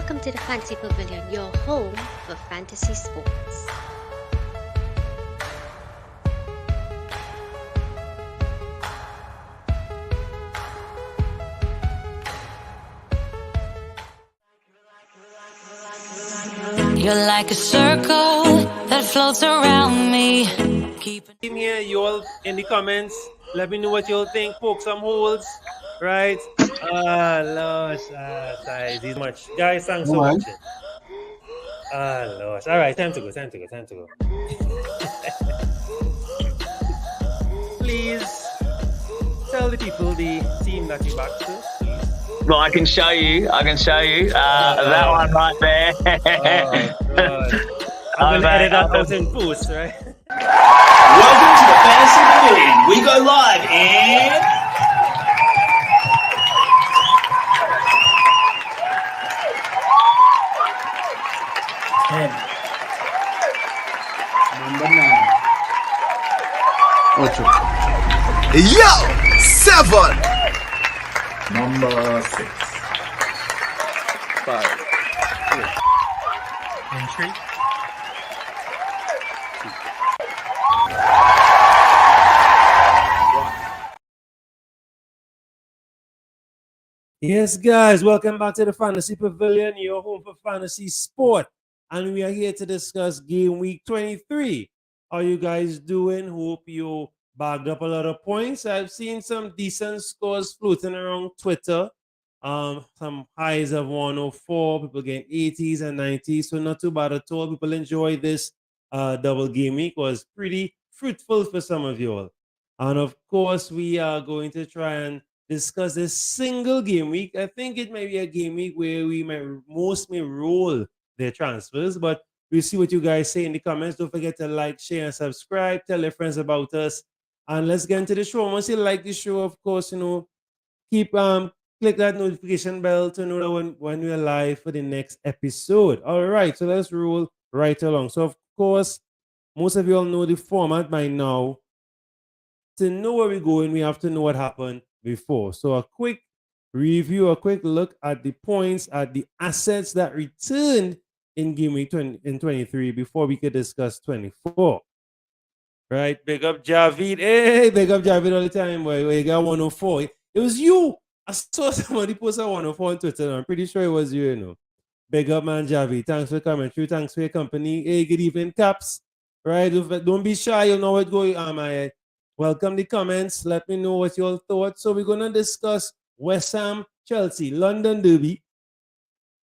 Welcome to the Fantasy Pavilion, your home for fantasy sports. You're like a circle that floats around me. In here, you all in the comments, let me know what you all think. Poke some holes, right? Losh, size, he's much. Guys, thanks for watching. Losh. All right, time to go. Please tell the people the team that you back to. Well, I can show you. That one right there. I'm gonna edit that out in post, right? Welcome to the Fantasy Pavilion. We go live in 10. Number 9. 8. Yo! 7. Number 6. 5. Entry. Yes, guys, welcome back to the Fantasy Pavilion, your home for fantasy sport. And we are here to discuss game week 23. How you guys doing? Hope you bagged up a lot of points. I've seen some decent scores floating around Twitter. Some highs of 104, people getting 80s and 90s, so not too bad at all. People enjoy this double game week. It was pretty fruitful for some of you all. And of course, we are going to try and discuss this single game week. I think it may be a game week where we may roll their transfers, but we'll see what you guys say in the comments. Don't forget to like, share, and subscribe. Tell your friends about us. And let's get into the show. Once you like the show, of course, keep click that notification bell to know that when we're live for the next episode. All right, so let's roll right along. So, of course, most of you all know the format by now. To know where we're going, we have to know what happened before. So a quick review, a quick look at the points, at the assets that returned in game week 23 before we could discuss 24. Right? Big up Javid. Hey, big up Javid all the time, boy. You got 104. It was you. I saw somebody post a 104 on Twitter. I'm pretty sure it was you, Big up, man, Javid. Thanks for coming through. Thanks for your company. Hey, good evening, Caps. Right? Don't be shy. You know what's going on, Welcome the comments. Let me know what you all thought. So we're going to discuss West Ham, Chelsea, London Derby.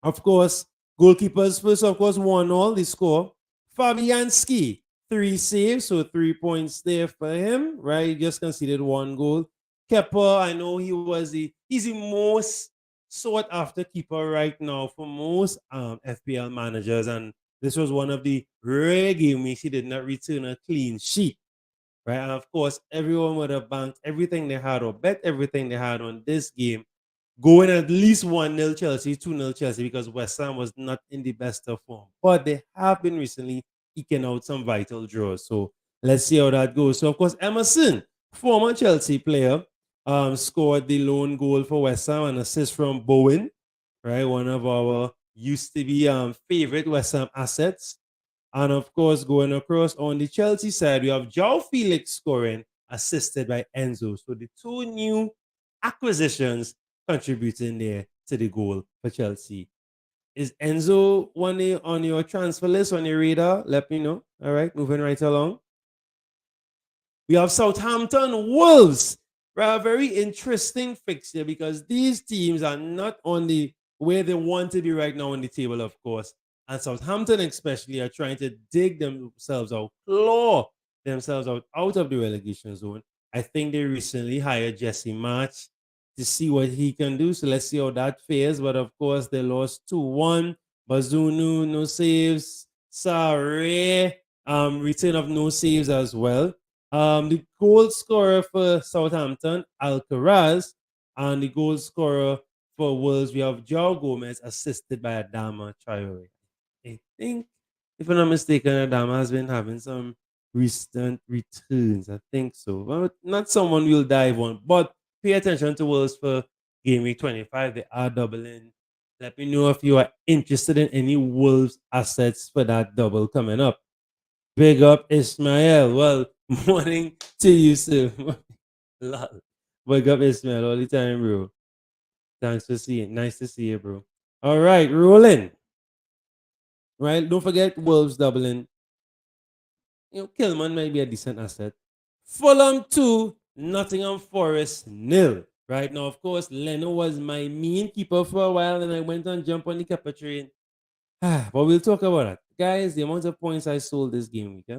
Of course, goalkeepers first, of course, 1-1 the score. Fabianski, 3 saves, so 3 points there for him, right? He just conceded 1 goal. Kepa, I know he's the most sought after keeper right now for most FPL managers. And this was one of the rare game weeks he did not return a clean sheet. Right, and of course, everyone would have banked everything they had or bet everything they had on this game, going at least 1-0 Chelsea, 2-0 Chelsea, because West Ham was not in the best of form. But they have been recently eking out some vital draws. So let's see how that goes. So, of course, Emerson, former Chelsea player, scored the lone goal for West Ham, an assist from Bowen, right? One of our used to be favorite West Ham assets. And of course, going across on the Chelsea side, we have João Felix scoring, assisted by Enzo. So the 2 new acquisitions contributing there to the goal for Chelsea. Is Enzo on your transfer list, on your radar? Let me know. All right, moving right along. We have Southampton Wolves. Right, a very interesting fixture because these teams are not on the where they want to be right now on the table, of course. And Southampton especially are trying to dig themselves out, claw themselves out of the relegation zone. I think they recently hired Jesse March to see what he can do. So let's see how that fares. But of course, they lost 2-1. Bazunu, no saves. Sarre, return of no saves as well. The goal scorer for Southampton, Alcaraz, and the goal scorer for Wolves, we have João Gomez, assisted by Adama Traore. I think, if I'm not mistaken, Adama has been having some recent returns. I think so. But not someone we'll dive on. But pay attention to Wolves for game week 25. They are doubling Let me know if you are interested in any Wolves assets for that double coming up. Big up Ismail. Well, morning to you, sir. Big up Ismail all the time, bro. Thanks for seeing. Nice to see you, bro. All right, rolling. Right, don't forget Wolves doubling. Kilman might be a decent asset. Fulham 2, Nottingham Forest 0. Right now, of course, Leno was my main keeper for a while, and I went and jumped on the keeper train. But we'll talk about that. Guys, the amount of points I sold this game week.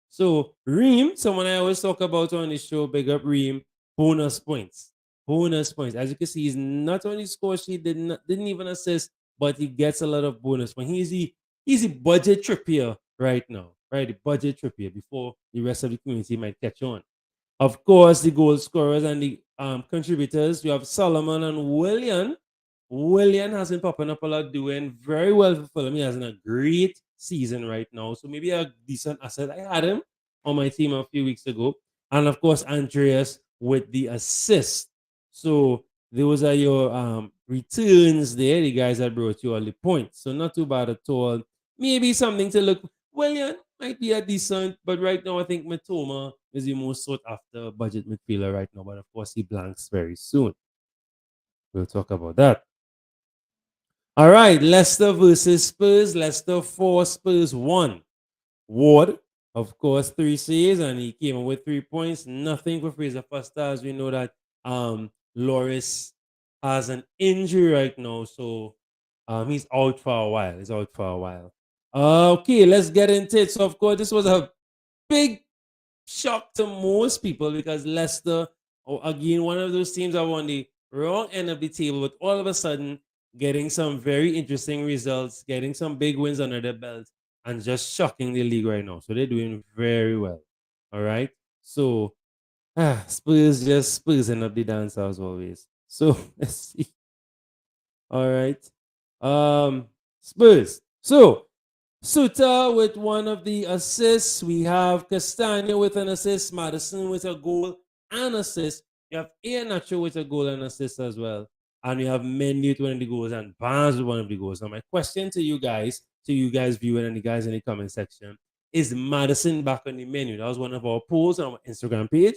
So, Reem, someone I always talk about on the show, big up Reem, bonus points. Bonus points. As you can see, he's not only score sheet, didn't even assist, but he gets a lot of bonus points. He's a budget trippier right now, right? The budget trippier before the rest of the community might catch on. Of course, the goal scorers and the contributors, you have Solomon and William. William has been popping up a lot, doing very well for Fulham. He has a great season right now. So maybe a decent asset. I had him on my team a few weeks ago. And of course, Andreas with the assist. So those are your returns there. The guys that brought you all the points. So not too bad at all. Maybe something to look. William might be a decent, but right now I think Matoma is the most sought after budget midfielder right now. But of course, he blanks very soon. We'll talk about that. All right, Leicester versus Spurs. Leicester 4, Spurs 1. Ward, of course, 3 saves, and he came in with 3 points. Nothing for Fraser Foster, as we know that Loris has an injury right now, so he's out for a while. Okay, let's get into it. So, of course, this was a big shock to most people because Leicester, again, one of those teams that were on the wrong end of the table, but all of a sudden getting some very interesting results, getting some big wins under their belt, and just shocking the league right now. So they're doing very well. All right. So Spurs just Spursing up the dance as always. So let's see. All right. Spurs. So Suter with one of the assists. We have Castagna with an assist. Madison with a goal and assist. You have Iheanacho with a goal and assist as well. And we have Mendy with one of the goals and Barnes with one of the goals. Now, my question to you guys viewing and the guys in the comment section, is Madison back on the menu? That was one of our polls on our Instagram page.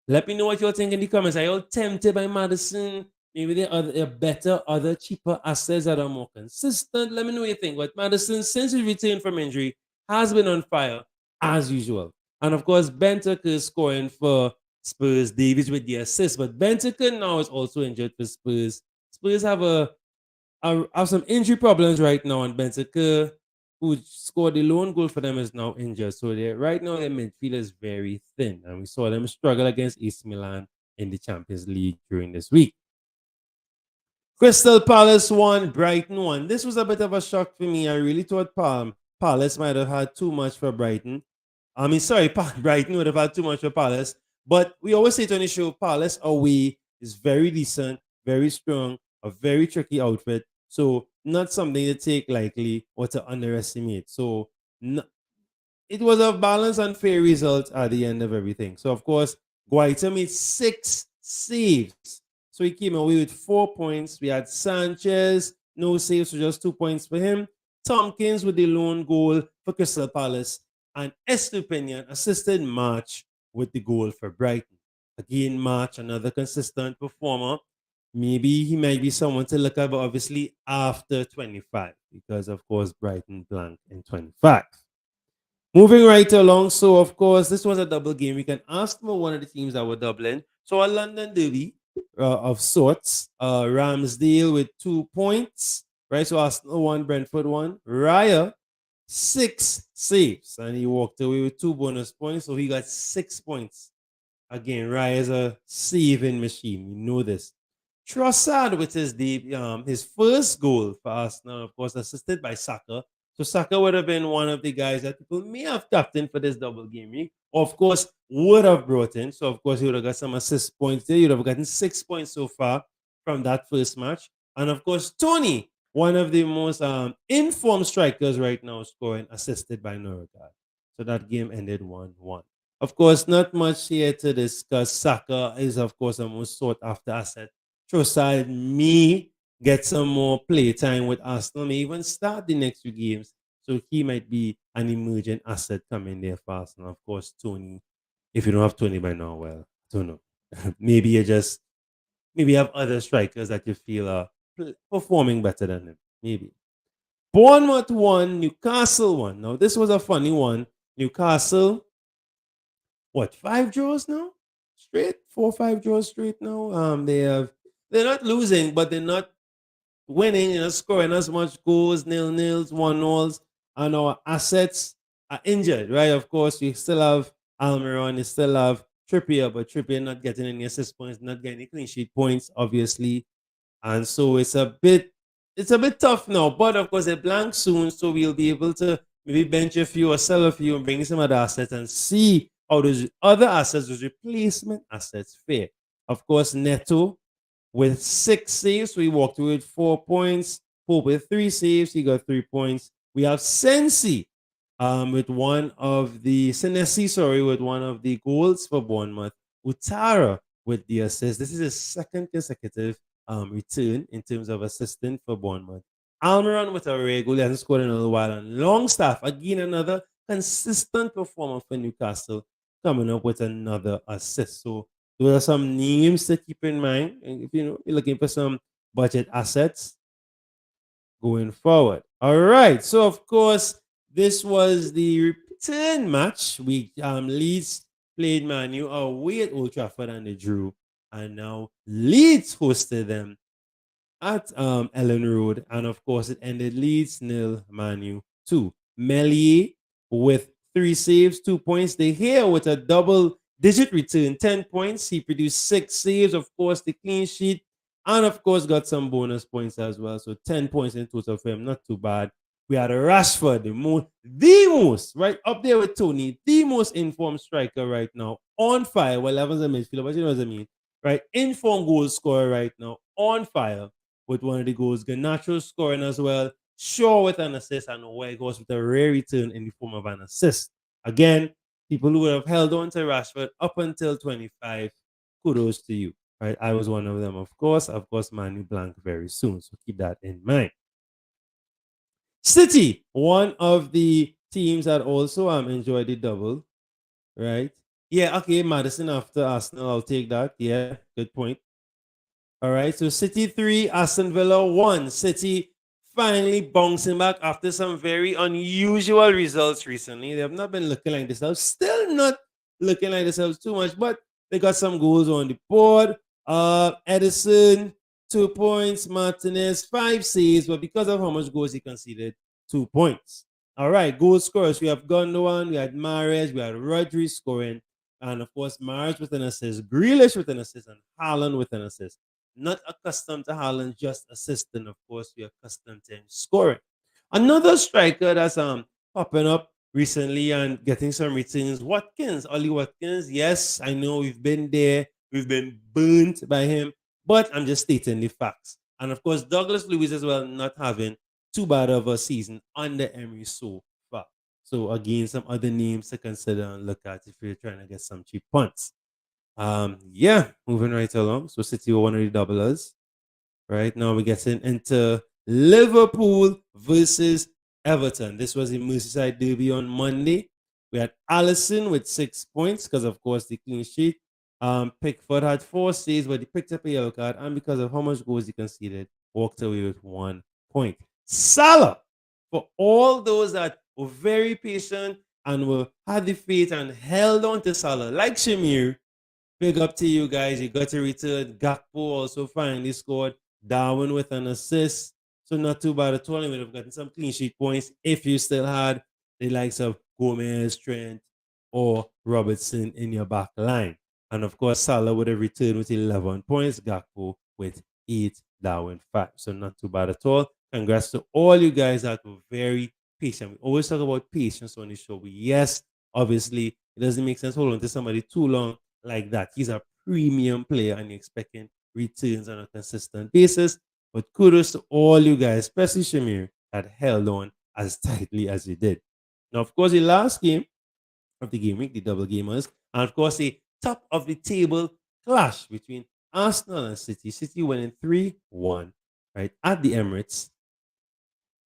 Let me know what you're thinking in the comments. Are you all tempted by Madison? Maybe there are better, other cheaper assets that are more consistent. Let me know what you think. But Madison, since he returned from injury, has been on fire as usual. And of course, Bentancur is scoring for Spurs. Davies with the assist. But Bentancur now is also injured for Spurs. Spurs have some injury problems right now. And Bentancur, who scored the lone goal for them, is now injured. So right now, their midfield is very thin. And we saw them struggle against AC Milan in the Champions League during this week. Crystal Palace 1, Brighton 1. This was a bit of a shock for me. I really thought Palace might have had too much for Brighton. Brighton would have had too much for Palace. But we always say it on the show, Palace away is very decent, very strong, a very tricky outfit. So not something to take lightly or to underestimate. So it was a balanced and fair result at the end of everything. So, of course, Guaita made 6 saves. So he came away with 4 points. We had Sanchez, no saves, so just 2 points for him. Tompkins with the lone goal for Crystal Palace. And Estupinian assisted March with the goal for Brighton. Again, March, another consistent performer. Maybe he might be someone to look at, but obviously after 25, because, of course, Brighton blanked in 25. Moving right along, so, of course, this was a double game. We can ask them one of the teams that were doubling. So, a London derby. Of sorts. Ramsdale with 2 points. Right, so Arsenal 1, Brentford 1. Raya, 6 saves. And he walked away with 2 bonus points. So he got 6 points. Again, Raya is a saving machine. We know this. Trossard with his first goal for Arsenal, of course, assisted by Saka. So Saka would have been one of the guys that people may have captained for this double game week. Of course, would have brought in. So, of course, he would have got some assist points there. He would have gotten 6 points so far from that first match. And, of course, Tony, one of the most informed strikers right now, scoring, assisted by Norgard. So that game ended 1-1. Of course, not much here to discuss. Saka is, of course, a most sought-after asset. Trossard may get some more play time with Arsenal, may even start the next few games. So he might be an emerging asset coming there for Arsenal. Of course, Tony, if you don't have Tony by now, well, I don't know. Maybe you have other strikers that you feel are performing better than him. Maybe. Bournemouth won, Newcastle won. Now, this was a funny one. Newcastle, what, 5 draws now? Straight? 4 or 5 draws straight now. They're not losing, but they're not winning, scoring as much goals, nil-nils, 1-0s, and our assets are injured, right? Of course, you still have Almiron, you still have Trippier, but Trippier not getting any assist points, not getting any clean sheet points, obviously. And so it's a bit tough now. But of course, it blanks soon, so we'll be able to maybe bench a few or sell a few and bring some other assets and see how those other assets, those replacement assets, fare. Of course, Neto with 6 saves, so he walked away with 4 points. Pope with 3 saves, he got 3 points. We have Senesi with one of the goals for Bournemouth. Utara with the assist. This is his second consecutive return in terms of assisting for Bournemouth. Almiron with a rare goal. He hasn't scored in a little while. And Longstaff, again, another consistent performer for Newcastle, coming up with another assist. So those are some names to keep in mind. And if you're looking for some budget assets going forward. All right. So of course, this was the return match. Leeds played Man U away at Old Trafford and they drew. And now Leeds hosted them at Ellen Road. And of course, it ended Leeds 0, Man U 2. Meslier with 3 saves, 2 points. De Gea with a double-digit return, 10 points. He produced 6 saves, of course, the clean sheet. And of course, got some bonus points as well. So 10 points in total for him. Not too bad. We had Rashford, the most, right up there with Tony, the most informed striker right now, on fire. Well, Evans a midfielder, but you know what I mean, right? Informed goal scorer right now, on fire with one of the goals. Garnacho scoring as well. Shaw with an assist, and Weghorst with a rare return in the form of an assist. Again, people who would have held on to Rashford up until 25, kudos to you, right? I was one of them, of course. Of course, Man U blank very soon, so keep that in mind. City, one of the teams that also enjoyed the double, right? Yeah, okay, Madison after Arsenal, I'll take that. Yeah, good point. All right, so City 3, Aston Villa 1. City finally bouncing back after some very unusual results recently. They have not been looking like themselves, still not looking like themselves too much, but they got some goals on the board. Edison, 2 points. Martinez, 5 saves, but because of how much goals he conceded, 2 points. All right, goal scorers. We have Gundogan, we had Mahrez, we had Rodri scoring, and of course, Mahrez with an assist, Grealish with an assist, and Haaland with an assist. Not accustomed to Haaland just assisting. Of course, we're accustomed to him scoring. Another striker that's popping up recently and getting some returns, Watkins, Ollie Watkins. Yes, I know we've been there. We've been burnt by him, but I'm just stating the facts. And of course, Douglas Luiz as well, not having too bad of a season under Emery so far. So again, some other names to consider and look at if you're trying to get some cheap punts. Yeah, moving right along. So City were one of the doublers. Right now we're getting into Liverpool versus Everton. This was a Merseyside derby on Monday. We had Alisson with 6 points because, of course, the clean sheet. Pickford had 4 saves, but he picked up a yellow card, and because of how much goals he conceded, walked away with 1 point. Salah, for all those that were very patient and had the faith and held on to Salah, like Shamir, big up to you guys. You got a return. Gakpo also finally scored. Darwin with an assist. So not too bad at all. You would have gotten some clean sheet points if you still had the likes of Gomez, Trent, or Robertson in your back line. And of course, Salah would have returned with 11 points. Gakpo with 8, Darwin 5. So not too bad at all. Congrats to all you guys that were very patient. We always talk about patience on the show. But yes, obviously, it doesn't make sense hold on to somebody too long like that. He's a premium player and you're expecting returns on a consistent basis. But kudos to all you guys, especially Shamir, that held on as tightly as he did. Now, of course, the last game of the game week, the double gamers, and of course, the top of the table clash between Arsenal and City. City winning 3-1. right, at the Emirates.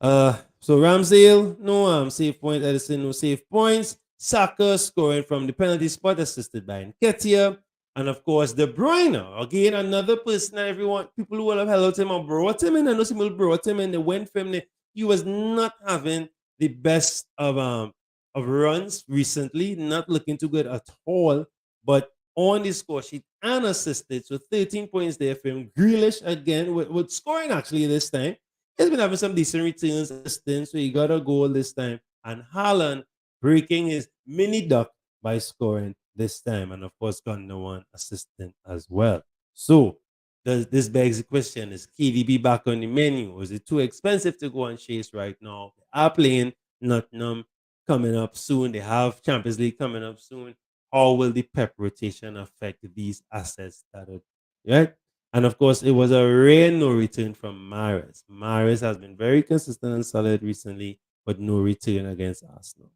So Ramsdale, no save point. Edison, no save points. Saka scoring from the penalty spot, assisted by Nketiah. And of course, De Bruyne, again, another person that everyone, people who will have held him and brought him in. I know some people brought him in. They went from him. He was not having the best of runs recently, not looking too good at all. But on the score sheet and assisted, so 13 points there for him. Grealish again with scoring actually this time. He's been having some decent returns, assistance, so he got a goal this time. And Haaland breaking his mini duck by scoring this time, and of course, got no one assistant as well. So, this begs the question: is KDB back on the menu? Or is it too expensive to go and chase right now? They are playing Nottingham coming up soon. They have Champions League coming up soon. How will the Pep rotation affect these assets that are right? And of course, it was a rare no return from Mahrez. Mahrez has been very consistent and solid recently, but no return against Arsenal.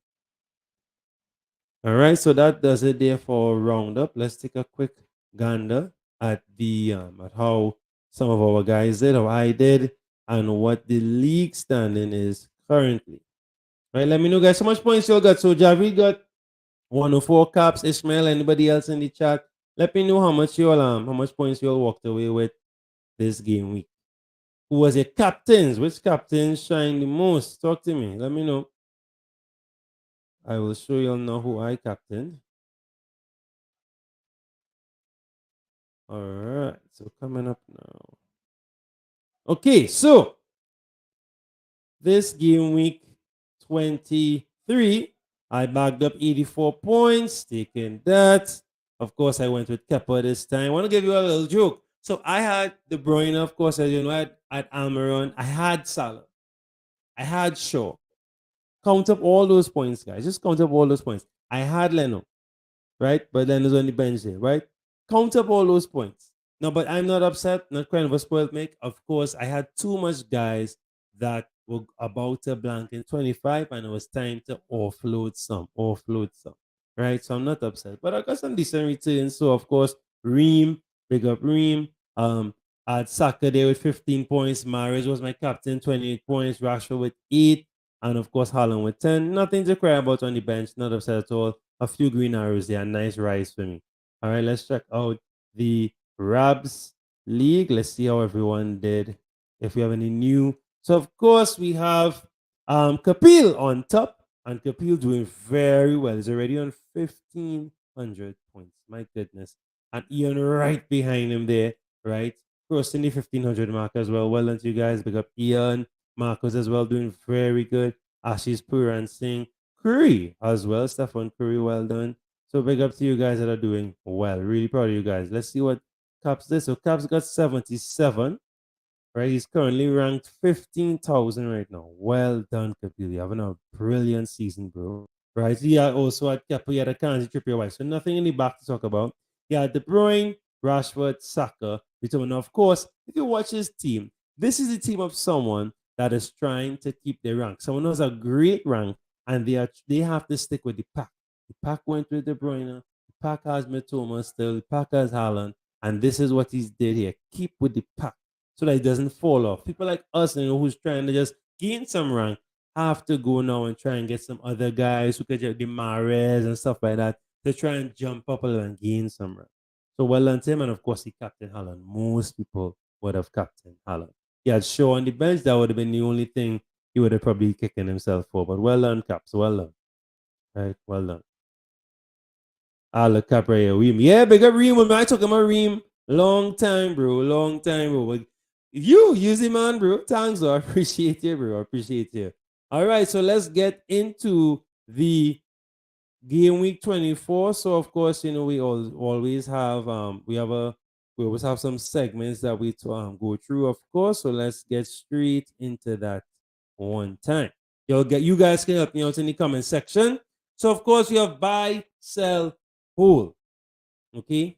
All right, so that does it there for roundup. Let's take a quick gander at the at how some of our guys did, how I did, and what the league standing is currently. Right, let me know, guys, how much points you all got. So Javi got 104 caps. Ishmael, anybody else in the chat? Let me know how much points you all walked away with this game week. Who was your captains? Which captains shine the most? Talk to me. Let me know. I will show you all now who I captained. All right. So coming up now. Okay, so this game week 23, I bagged up 84 points, taking that. Of course, I went with Kepa this time. I want to give you a little joke. So I had De Bruyne, of course, as you know, I had Almiron. I had Salah. I had Shaw. Count up all those points, guys. Just count up all those points. I had Leno, right? But Leno's on the bench there, right? Count up all those points. No, but I'm not upset, not crying over spoiled milk. Of course, I had too much guys that were about to blank in 25, and it was time to offload some, right? So I'm not upset, but I got some decent returns. So of course, Reem, big up Reem. I had Saka there with 15 points. Mahrez was my captain, 28 points. Rashford with 8. And of course, Haaland with 10. Nothing to cry about on the bench. Not upset at all. A few green arrows there. Nice rise for me. All right, let's check out the Rabs League. Let's see how everyone did. If we have any new. So, of course, we have Kapil on top. And Kapil doing very well. He's already on 1,500 points. My goodness. And Ian right behind him there, right? Crossing the 1,500 mark as well. Well done to you guys. Big up Ian. Marcos as well, doing very good. Ashish Puran Singh. Curry as well. Stefan Curry, well done. So big up to you guys that are doing well. Really proud of you guys. Let's see what Caps did. So Caps got 77. Right? He's currently ranked 15,000 right now. Well done, Kapil. You're having a brilliant season, bro. Right? He also had Kepa. He had a Kanji Trippier White. So nothing in the back to talk about. He had De Bruyne, Rashford, Saka. Now, of course, if you watch his team, this is the team of someone that is trying to keep their rank. Someone who has a great rank, and they have to stick with the pack. The pack went with De Bruyne. The pack has Matoma still. The pack has Haaland. And this is what he's did here. Keep with the pack so that it doesn't fall off. People like us, who's trying to just gain some rank, have to go now and try and get some other guys who could get the Mahrez and stuff like that to try and jump up a little and gain some rank. So well done to him. And of course, he captained Haaland. Most people would have captained Haaland. He had Shaw on the bench. That would have been the only thing he would have probably kicking himself for. But well done, Caps. Well done. Right? Well done. Look, Cap right here. Reem. Yeah, big up Reem. When I talk about Reem, long time, bro. Long time, bro. But you use it, man, bro. Thanks, bro. I appreciate you, bro. I appreciate you. All right, so let's get into the game week 24. So of course, we always have we always have some segments that we go through, of course. So let's get straight into that one time. You guys can help me out in the comment section. So of course we have buy, sell, hold. Okay.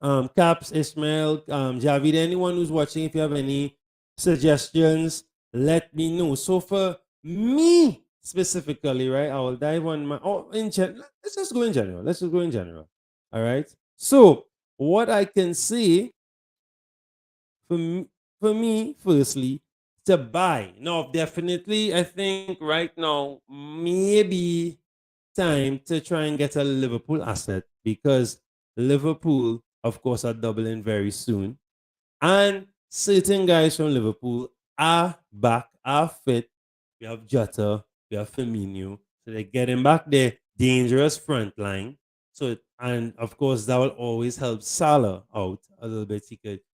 Caps, Ishmael, Javid, anyone who's watching, if you have any suggestions, let me know. So for me specifically, right, I will dive on my let's just go in general. All right. So what I can see for me, for me, firstly, to buy. No, definitely, I think right now, maybe time to try and get a Liverpool asset because Liverpool, of course, are doubling very soon. And certain guys from Liverpool are back, are fit. We have Jota, we have Firmino. So they're getting back their dangerous front line. So, and of course, that will always help Salah out a little bit.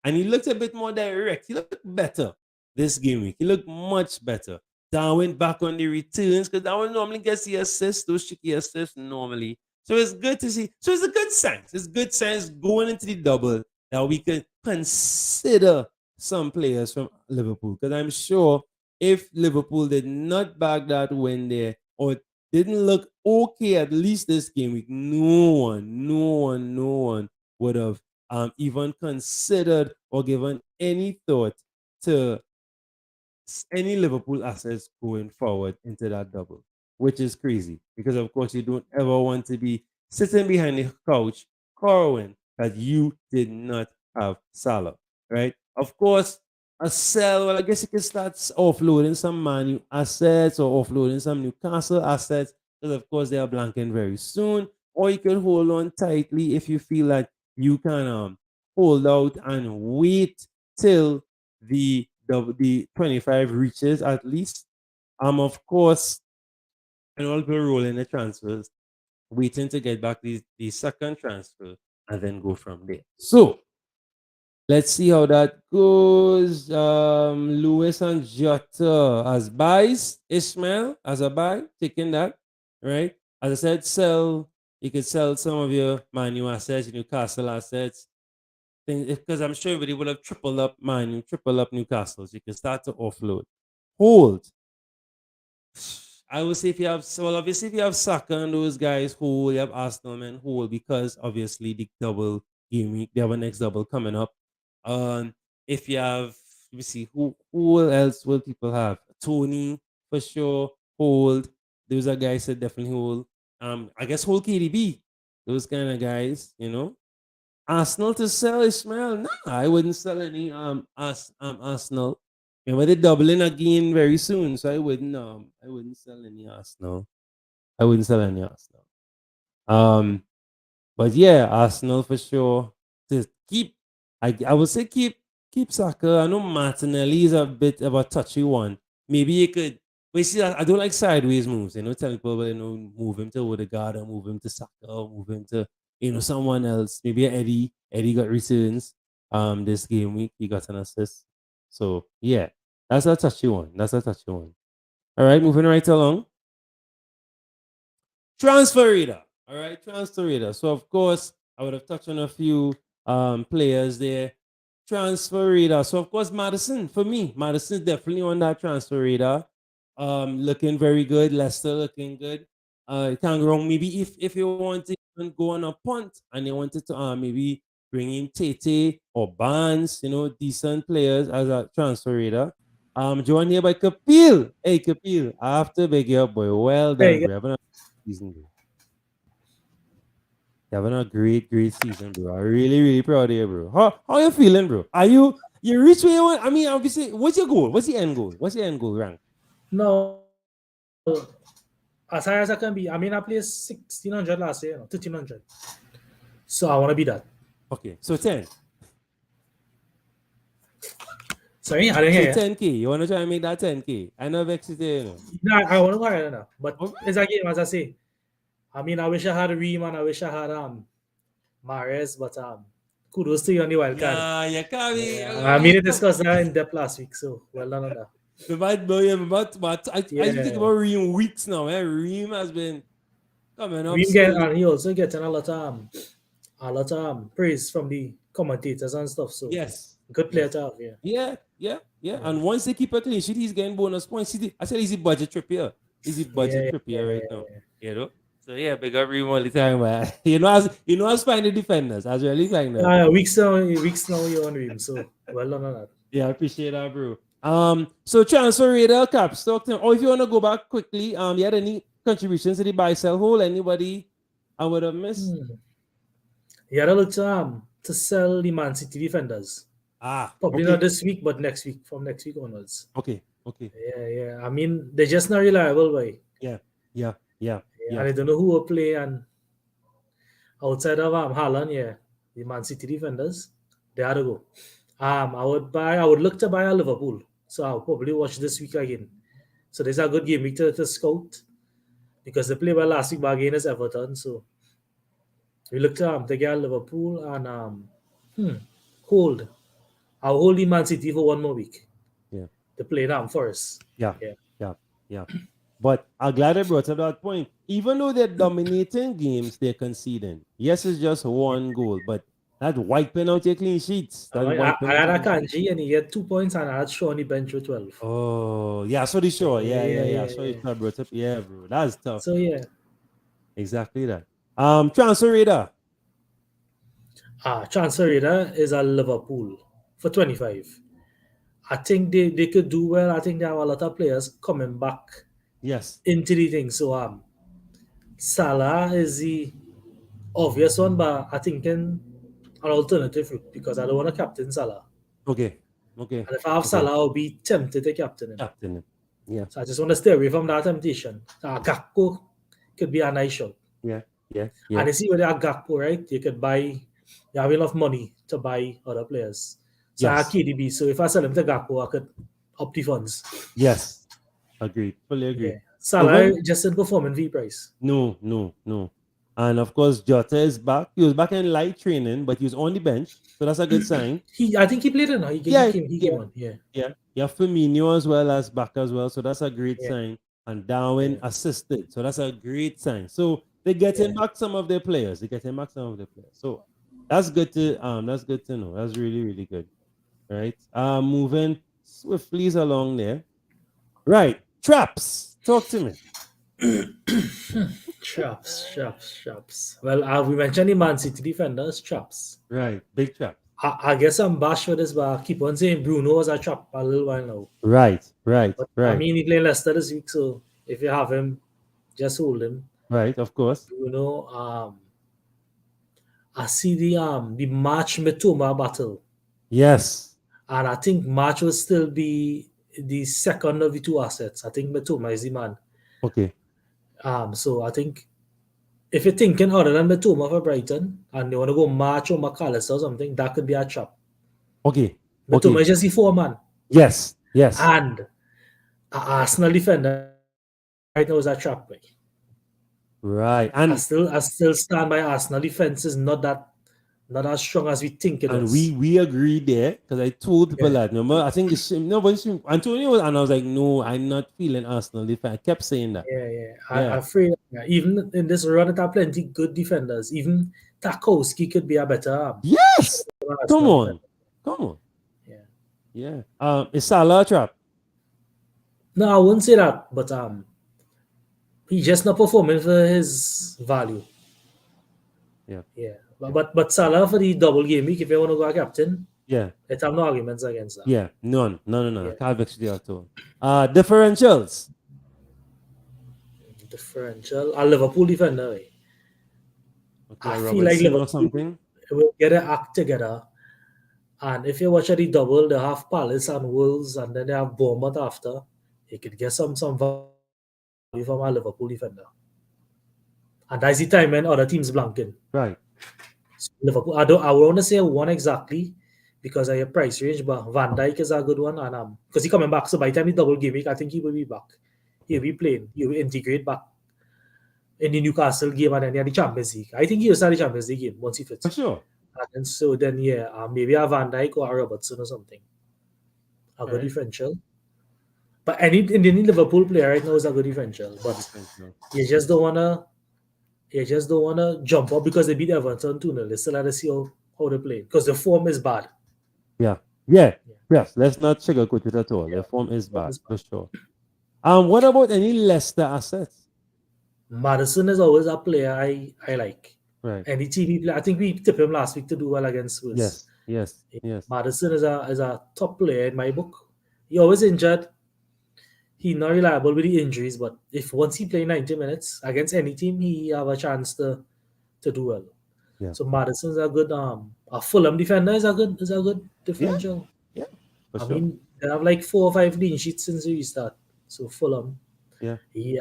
And he looked a bit more direct. He looked better this game week. He looked much better. Darwin back on the returns because Darwin normally gets the assists, those tricky assists normally. So it's good to see. So it's a good sense. It's good sense going into the double that we can consider some players from Liverpool. Because I'm sure if Liverpool did not bag that win there or didn't look okay at least this game week, no one would have even considered or given any thought to any Liverpool assets going forward into that double, which is crazy because, of course, you don't ever want to be sitting behind the couch crowing that you did not have Salah, right? Of course, a sell, well, I guess you can start offloading some Man U assets or offloading some Newcastle assets because, of course, they are blanking very soon. Or you can hold on tightly if you feel like you can hold out and wait till the 25 reaches at least. Of course, and all people rolling the transfers, waiting to get back the second transfer and then go from there. So let's see how that goes. Lewis and Jota as buys, Ishmael as a buy, taking that, right? As I said, sell. You could sell some of your Man U assets, your Newcastle assets, because I'm sure everybody would have tripled up Man U, triple up Newcastle. So you can start to offload. Hold. I would say if you have, well, obviously if you have Saka and those guys, hold. You have Arsenal men, hold, because obviously the double game week, they have a next double coming up. If you have, let me see, who else will people have? Tony for sure, hold. Those are guys that definitely hold. I guess hold KDB. Those kind of guys, you know. Arsenal to sell Ishmael? Nah, I wouldn't sell any Arsenal. Remember they're doubling again very soon, so I wouldn't sell any Arsenal. I wouldn't sell any Arsenal. But yeah, Arsenal for sure. To keep, I would say keep Saka. I know Martinelli is a bit of a touchy one. Maybe you could. But you see, I don't like sideways moves. Tell people, move him to Odegaard or move him to Saka or move him to someone else. Maybe Eddie. Eddie got returns. This game week he got an assist. So yeah, that's a touchy one. All right, moving right along. Transfer reader. All right, transfer reader. So of course I would have touched on a few players there. Transfer reader. So of course Madison, for me, Madison is definitely on that transfer radar. Looking very good. Leicester looking good. Can't go wrong. Maybe if you want to go on a punt and you wanted to maybe bring in Tete or Barnes, decent players as a transfer radar. Joined here by Kapil. Hey Kapil, I have to beg you up, boy. Well done, bro. Having a season, bro. Having a great season, bro. I'm really proud of you, bro. How you feeling, bro? Are you reach where you want? I mean, obviously, what's your goal? What's the end goal? What's your end goal rank? No, as high as I can be. I mean, I played 1,600 last year, 1,300. So I want to be that. Okay, so 10. Sorry, I didn't hear So 10K. You want to try and make that 10K? I know Vexity, No, I want to go higher than that. But it's a game, as I say. I mean, I wish I had Reem and I wish I had Mahrez, but kudos to you on the wild card. Yeah, you can't be. I mean, we discussed that in depth last week, so well done on that. I think about Reem weeks now. Reem has been coming up. And he also getting a lot of praise from the commentators and stuff. So yes, good player to have. Yeah. And once they keep a clean sheet, he's getting bonus points. I said he's a budget trip here. He's a budget trip here right now. You know. So yeah, big up Reem all the time, man. You know, I was finding defenders. I was really finding them. Weeks now you're on Reem. So well done on that. Yeah, I appreciate that, bro. So transfer radar, Cap, Stockton. Or if you want to go back quickly, you had any contributions to the buy sell hole? Anybody I would have missed? Yeah, I looked to sell the Man City defenders. Probably okay. not this week, but next week, from next week onwards. Okay. Okay. Yeah. I mean, they're just not reliable, boy. Yeah. And I don't know who will play. And outside of Haaland, the Man City defenders, they had to go. I would look to buy a Liverpool. So I'll probably watch this week again. So there's a good game week to scout because they played well last week by against Everton. So we look to get Liverpool and hold. I'll hold the Man City for one more week. Yeah. To play them first. Yeah. But I'm glad I brought up that point. Even though they're dominating games, they're conceding. Yes, it's just one goal, but that's wiping out your clean sheets. I had a Kanji and he had 2 points and I had Shaw on the bench with 12. Oh, yeah, so the show. Yeah. So yeah. it's brought up. Yeah, bro. That's tough. So yeah. Exactly that. Transfer radar. Transfer radar is a Liverpool for 25. I think they could do well. I think there are a lot of players coming back Yes. into the thing. So Salah is the obvious one, but I think an alternative route because I don't want to captain Salah. Okay. And if I have Salah, I'll be tempted to captain him. Captain him. Yeah. So I just want to stay away from that temptation. Gakpo could be a nice shot. Yeah. And you see with that Gakpo, right? You have enough money to buy other players. So I have KDB. So if I sell him to Gakpo, I could up the funds. Yes. Agreed. Fully agree. Yeah. Salah just in performance fee price. No. And of course, Jota is back. He was back in light training, but he was on the bench. So that's a good sign. I think he played it now. He came on. Yeah. Yeah, Firmino as well as back as well. So that's a great sign. And Darwin assisted. So that's a great sign. So they're getting back some of their players. So that's good to know. That's really, really good. Right. Moving swiftly along there. Right. Traps. Talk to me. Traps. Well, we mentioned the Man City defenders, traps. Right. Big trap. I guess I'm bashed for this, but I keep on saying Bruno was a trap a little while now. Right. I mean, he played Leicester this week, so if you have him, just hold him. Right, of course. Bruno, I see the March Mitoma battle. Yes. And I think March will still be the second of the two assets. I think Mitoma is the man. Okay. So I think if you're thinking other than Mitoma for Brighton and you want to go March or McAllister or something, that could be a trap. Okay. Mitoma is just the 4-man. Yes. And an Arsenal defender right now is a trap. Right. And I still stand by Arsenal defense is not as strong as we think it is. And we agreed there because I told people that. Remember, I think Antonio was, and I was like, no, I'm not feeling Arsenal defense. I kept saying that. I'm afraid even in this run, there are plenty good defenders. Even Tarkowski could be a better. Yes. Come on. Yeah. Is Salah a trap? No, I wouldn't say that, but he's just not performing for his value. Yeah. But Salah for the double game week, if you want to go a captain, let's have no arguments against that. Yeah, none. Can't vex you at all. Differentials. A Liverpool defender. Okay, I feel like Liverpool will get an act together. And if you watch the double, they have Palace and Wolves, and then they have Bournemouth after. You could get some value from a Liverpool defender. And that's the time when other teams blanking. Right. So Liverpool. I would want to say one exactly because of your price range, but Van Dijk is a good one, and because he's coming back. So by the time he double game week, I think he will be back. He'll be playing. He'll integrate back in the Newcastle game and then the Champions League. I think he'll start the Champions League game once he fits. For sure. And so then maybe a Van Dijk or a Robertson or something. A good differential. But any Liverpool player right now is a good differential. But you just don't wanna jump up because they beat Everton 2-0. They still have to see how they play. Because the form is bad. Yeah. Yes. Let's not sugarcoat it at all. The form is bad, for sure. What about any Leicester assets? Maddison is always a player I like. Right. Any team he play, I think we tipped him last week to do well against Spurs. Yes. Maddison is a top player in my book. He always injured. He's not reliable with the injuries, but if once he play 90 minutes against any team, he have a chance to do well. Yeah. So Madison's a good a Fulham defender is a good differential. Yeah. For I sure. mean, they have like 4 or 5 clean sheets since we start. So Fulham. Yeah.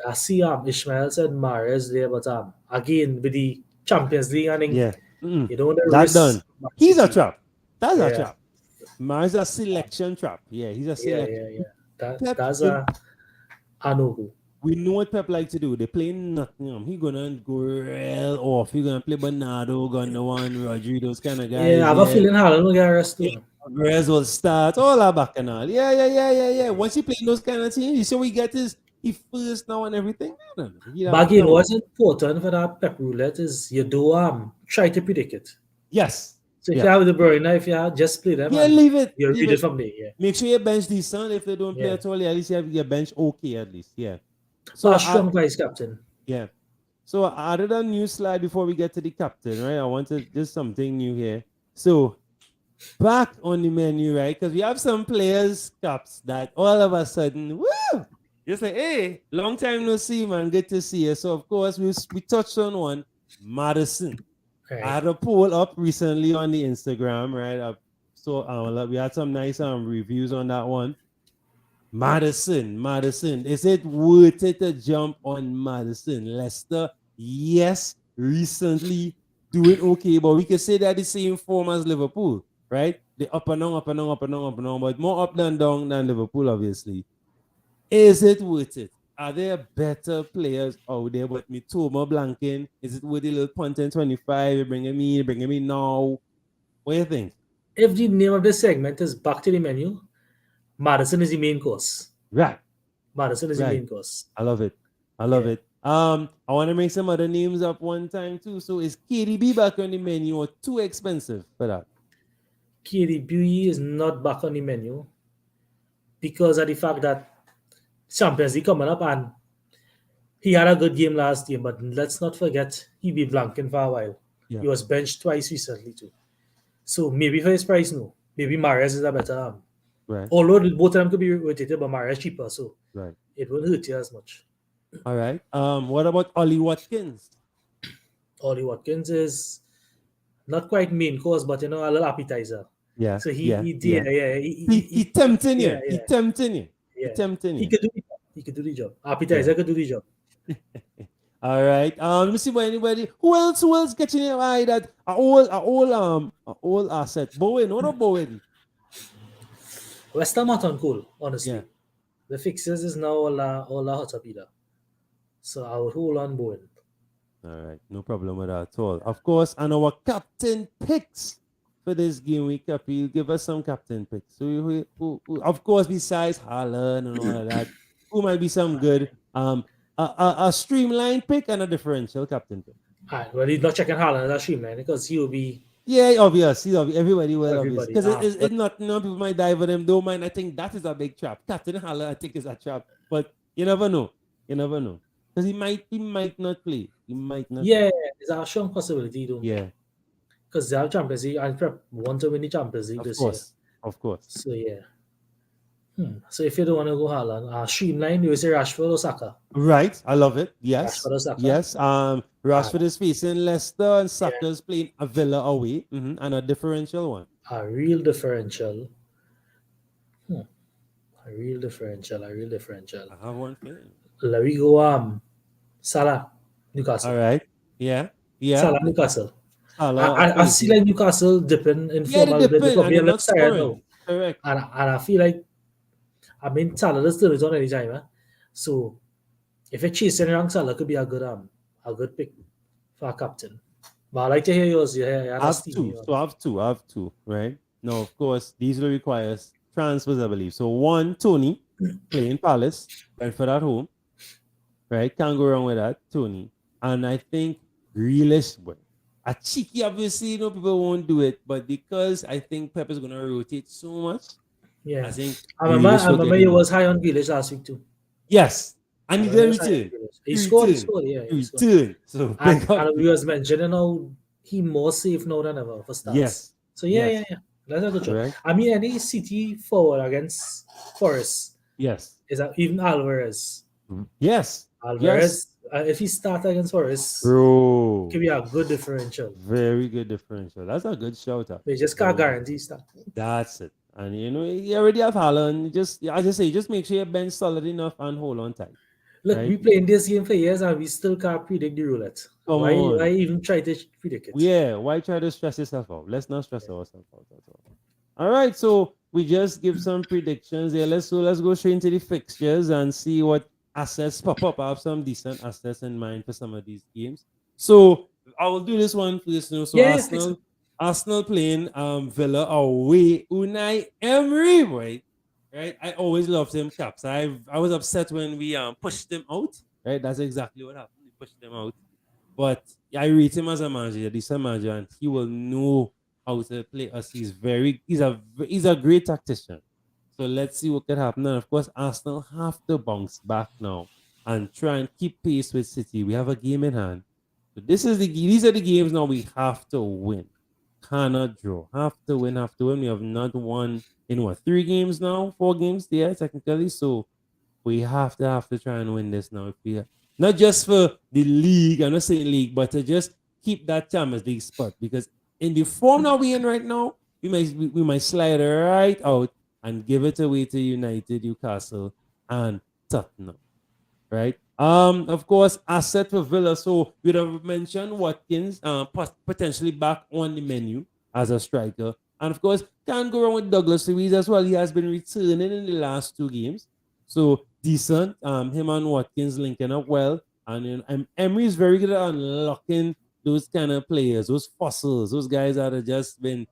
I see Ishmael said Mahrez there, but again with the Champions League, I think Yeah. you don't want to That risk done. Man He's a City. trap. That's a Yeah. trap. Man's a selection trap. Yeah, he's a selection. Pep, That's a no-go. we know what Pep like to do. They play Nottingham. He gonna go real off. He gonna play Bernardo, Gundogan, Rodri, those kind of guys. Yeah, I have a feeling Haaland will get arrested. Perez will start all that back and all. Yeah. Once you play those kind of teams, you see we get his first now and everything. I don't know. But again, what's important for that Pep roulette is you do try to predict it. Yes. So if you have the Bruyne, if you have just play them, leave it. You leave read it from there. Yeah. Make sure you bench decent. If they don't play at all, at least you have your bench okay at least. Yeah. So a strong vice captain. Yeah. So I added a new slide before we get to the captain, right? I wanted just something new here. So back on the menu, right? Because we have some players caps that all of a sudden, woo! Just like, hey, long time no see, man. Good to see you. So of course we touched on one, Madison. Right. I had a poll up recently on the Instagram, right? So we had some nice reviews on that one. Madison. Is it worth it to jump on Madison? Leicester, yes, recently doing okay, but we can say that the same form as Liverpool, right? They up and down, but more up than down than Liverpool, obviously. Is it worth it? Are there better players out there? But me Toma blanking. Is it worth the little punt in 25? You're bringing me now. What do you think? If the name of the segment is back to the menu, Madison is the main course. Right. Madison is the main course. I love it. I want to make some other names up one time too. So is KDB back on the menu or too expensive for that? KDB is not back on the menu because of the fact that Champions League coming up and he had a good game last year, but let's not forget he be blanking for a while. Yeah. He was benched twice recently too. So maybe for his price, no. Maybe Mahrez is a better Right. Although both of them could be rotated, but Mahrez cheaper, so Right. it won't hurt you as much. All right. What about Ollie Watkins? Ollie Watkins is not quite main course, but a little appetizer. Yeah. So he tempting you. He tempting you. He could do the job. Appetizer could do the job. All right. Let me see about anybody. Who else catching your eye that a old asset? Bowen. What about Bowen? West Ham hot and cool, honestly. Yeah. The fixtures is now all hot up either. So I would hold on Bowen. All right, no problem with that at all. Of course, and our captain picks for this game week, Cappy, give us some captain picks. So, who, of course, besides Haaland and all of that, who might be some good a streamlined pick and a differential captain pick. All right, well, he's not checking Haaland as a streamline because he will be. Yeah, obvious. Everybody will, obvious. Because it's not, people might die for them, don't mind. I think that is a big trap. Captain Haaland, I think, is a trap. But you never know. Because he might not play. He might not. Yeah, there's a strong possibility, though. Yeah. Because they have Champions League and Prep want to win the Champions League this year. Of course. So, yeah. So, if you don't want to go Haaland, streamline, you say Rashford or Saka? Right. I love it. Yes. Rashford or Saka? Yes. Rashford is facing Leicester and Saka is playing a Villa away. And a differential one. A real differential. A real differential. I have one for Let me go Salah, Newcastle. All right. Yeah. Salah, Newcastle. I see like Newcastle dipping in form a little bit. Probably a little tired now. Correct. And I feel like, Salah is still on any time. So if you're chasing around, Salah could be a good pick for a captain. But I like to hear yours. I have two. Right. Now, of course, these will require transfers, I believe. So one, Tony playing Palace, Brentford at home. Right, can't go wrong with that, Tony. And I think Grealish, a cheeky, obviously, people won't do it, but because I think Pep is going to rotate so much, I think. I remember he was high on Grealish last week too. Yes, and he did return. He scored, yeah. He returned. So and we was mentioning how he more safe now than ever for starts. Yes. So yeah. That's a good job. Right. Any City forward against Forest. Yes. Is that even Alvarez? Yes. Alvarez, if he starts against Forest, Bro. could be a good differential. Very good differential. That's a good shout out. They just can't guarantee start. That's it. And you already have Haaland. Just as I say, just make sure your bench solid enough and hold on tight. Look, right? we playing this game for years and we still can't predict the roulette. Come Why on. even try to predict it? Yeah, why try to stress yourself out? Let's not stress ourselves out at all. All right, so we just give some predictions here. Let's go straight into the fixtures and see what assets pop up. I have some decent assets in mind for some of these games. So I will do this one for this. So Arsenal playing Villa away. Unai Emery, boy. Right? I always loved him, Caps. I was upset when we pushed him out. Right? That's exactly what happened. We pushed him out. But I rate him as a manager, a decent manager, and he will know how to play us. He's a great tactician. So let's see what can happen. And of course, Arsenal have to bounce back now and try and keep pace with City. We have a game in hand. So these are the games now we have to win. Cannot draw. Have to win. We have not won in 3 games now? 4 games there, technically. So we have to try and win this now. If we not just for the league, I'm not saying league, but to just keep that Champions League spot. Because in the form that we're in right now, we might slide right out and give it away to United, Newcastle, and Tottenham. Right? Of course, asset for Villa. So we'd have mentioned Watkins potentially back on the menu as a striker. And of course, can't go wrong with Douglas Luiz as well. He has been returning in the last 2 games. So decent. Him and Watkins linking up well. And Emery is very good at unlocking those kind of players, those fossils, those guys that have just been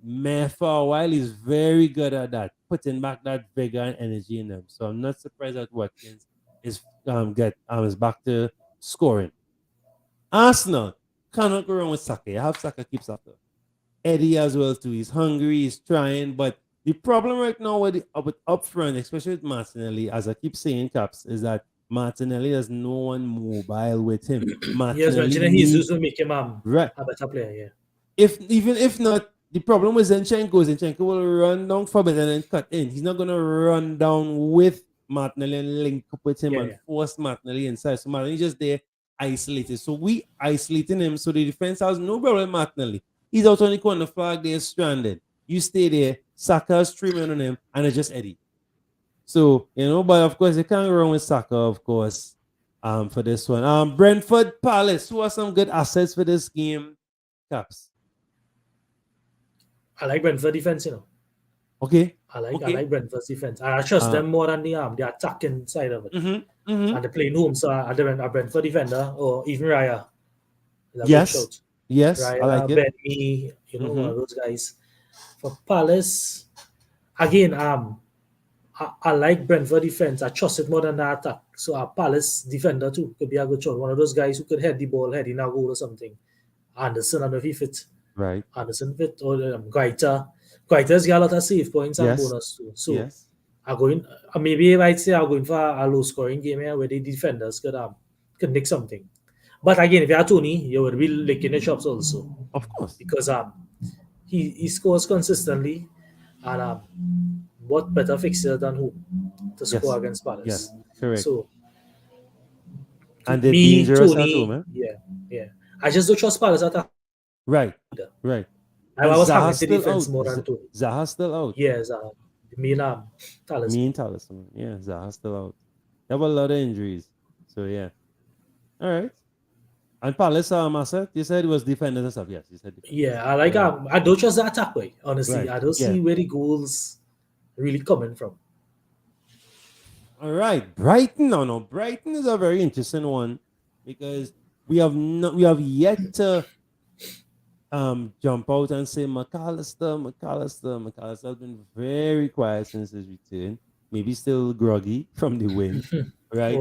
meh for a while. He's very good at that, putting back that vigor and energy in them. So I'm not surprised that Watkins is back to scoring. Arsenal cannot go wrong with Saka. You have Saka, keep Saka. Eddie as well too. He's hungry, he's trying, but the problem right now with up front, especially with Martinelli, as I keep saying, Caps, is that Martinelli has no one mobile with him. Martinelli Jesus will make him a better player, yeah. If not, the problem with Zinchenko will run down for it and then cut in. He's not gonna run down with Martinelli and link up with him and force Martinelli inside. So Martinelli just there isolated. So we isolating him so the defense has no problem with Martinelli. He's out on the corner flag, they're stranded. You stay there, Saka's streaming on him, and it's just Eddie. So, but of course, you can't go wrong with Saka, of course, for this one. Brentford Palace, who are some good assets for this game? Caps. I like Brentford defense, Okay. I like Brentford's defense. I trust them more than the attacking side of it. And they're playing home, so a Brentford defender or even Raya. Yes, Raya, I like it. Benny, one of those guys. For Palace, again, I like Brentford defense. I trust it more than the attack. So a Palace defender too could be a good choice. One of those guys who could head the ball, head in a goal or something. Anderson, I don't know if he fit. Right. Anderson fit or Guaita. Guaita's got a lot of save points and bonus too. So I'm going. Maybe I'd say I'm going for a low scoring game here where the defenders could nick something. But again, if you have Tony, you would be licking the chops also. Of course. Because he scores consistently, and what better fixture than who to score against Palace? Yes, correct. So, and they're dangerous Tony, at home, eh? Yeah. I just don't trust Palace at Right. I was having the defense more than Tony. Zaha's still out. Yeah, Zaha. Me and Talisman. Yeah, Zaha's still out. They have a lot of injuries. So, yeah. All right. And Palace, Massa, you said it was defenders and stuff. Yes, you said defenders. Yeah, I don't trust the attack way, honestly. Right. I don't see where the goals really coming from. All right. Brighton. No. Brighton is a very interesting one because we have yet to jump out and say McAllister has been very quiet since his return. Maybe still groggy from the win. Right.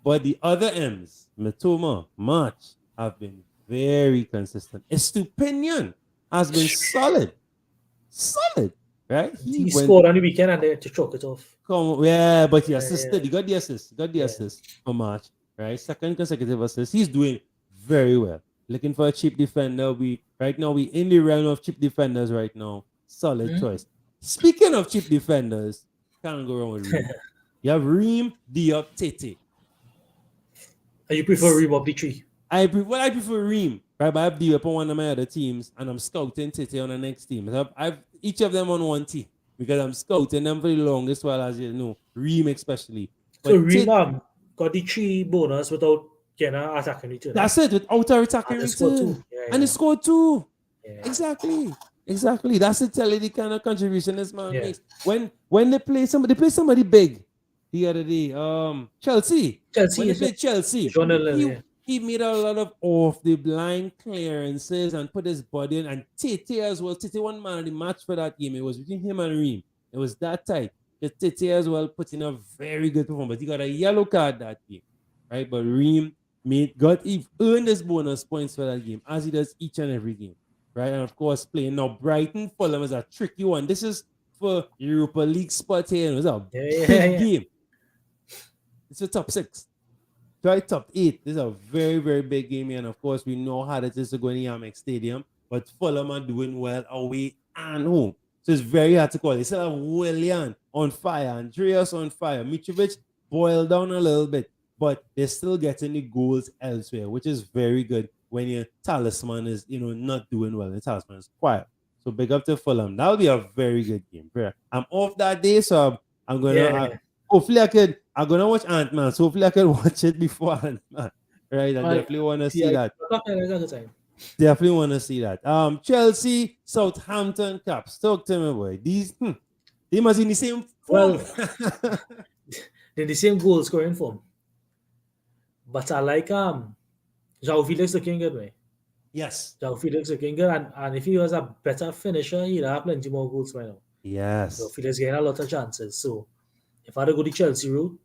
But the other M's, Matoma, March, have been very consistent. Estupinian has been solid, right? He scored on the weekend and they had to choke it off. But he assisted. He got the assist for March, right? Second consecutive assist. He's doing very well. Looking for a cheap defender. We in the realm of cheap defenders right now. Solid choice. Speaking of cheap defenders, can't go wrong with Reem. You have Reem Diop Tete. You prefer Reem of the three? I prefer Reem, right? But I've deal upon one of my other teams, and I'm scouting Tete on the next team. So I've each of them on one team because I'm scouting them for the longest while, as you know, Reem especially. So But Reem got the 3 bonus without getting an attacking return. that's it, without a attacking And they scored 2. return. And they scored 2. Yeah. Exactly. That's to tell you the kind of contribution this man Yeah. makes. When they play somebody big the other day. Chelsea. When they played Chelsea, he made a lot of off the blind clearances and put his body in. And Tete as well. Tete one man of the match for that game. It was between him and Reem. It was that tight. Tete as well put in a very good performance. He got a yellow card that game, right? But Reem he earned his bonus points for that game, as he does each and every game, right? And of course, playing now Brighton Fulham is a tricky one. This is for Europa League spot here. It was a big game. It's a top 6. Try top 8. This is a very, very big game here. And of course, we know how it is to go in the Amex Stadium. But Fulham are doing well away and home. So it's very hard to call. They still have Willian on fire, Andreas on fire, Mitrovic boiled down a little bit. But they're still getting the goals elsewhere, which is very good when your talisman is, not doing well. The talisman is quiet. So big up to Fulham. That'll be a very good game. I'm off that day, so I'm going to... hopefully I'm going to watch Ant-Man. So hopefully I can watch it before Ant-Man. Right? I definitely want to see that. Definitely want to see that. Chelsea, Southampton Caps. Talk to me, boy. These, they must be in the same form. Well, they're the same goal scoring form. But I like João Felix looking good, way. Yes. João Felix looking good, and if he was a better finisher, he'd have plenty more goals right now. Yes. João Felix getting a lot of chances. So if I had to go the Chelsea route,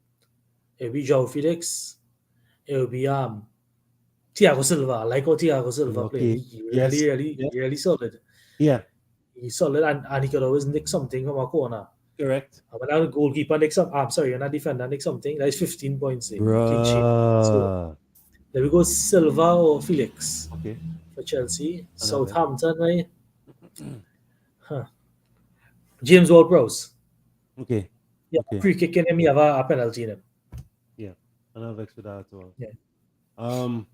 it would be João Felix. It would be Thiago Silva. I like how Thiago Silva played. He really solid. Yeah. He's solid, and he could always nick something from a corner. Correct. When a goalkeeper nicks something, and a defender nicks something, that's 15 points. So there we go, Silva or Felix. Okay. For Chelsea. Southampton, right? James Ward-Prowse. Okay. Yeah, free kick in him, you have a penalty in him. Yeah. And I'll vex with that as well. Yeah. All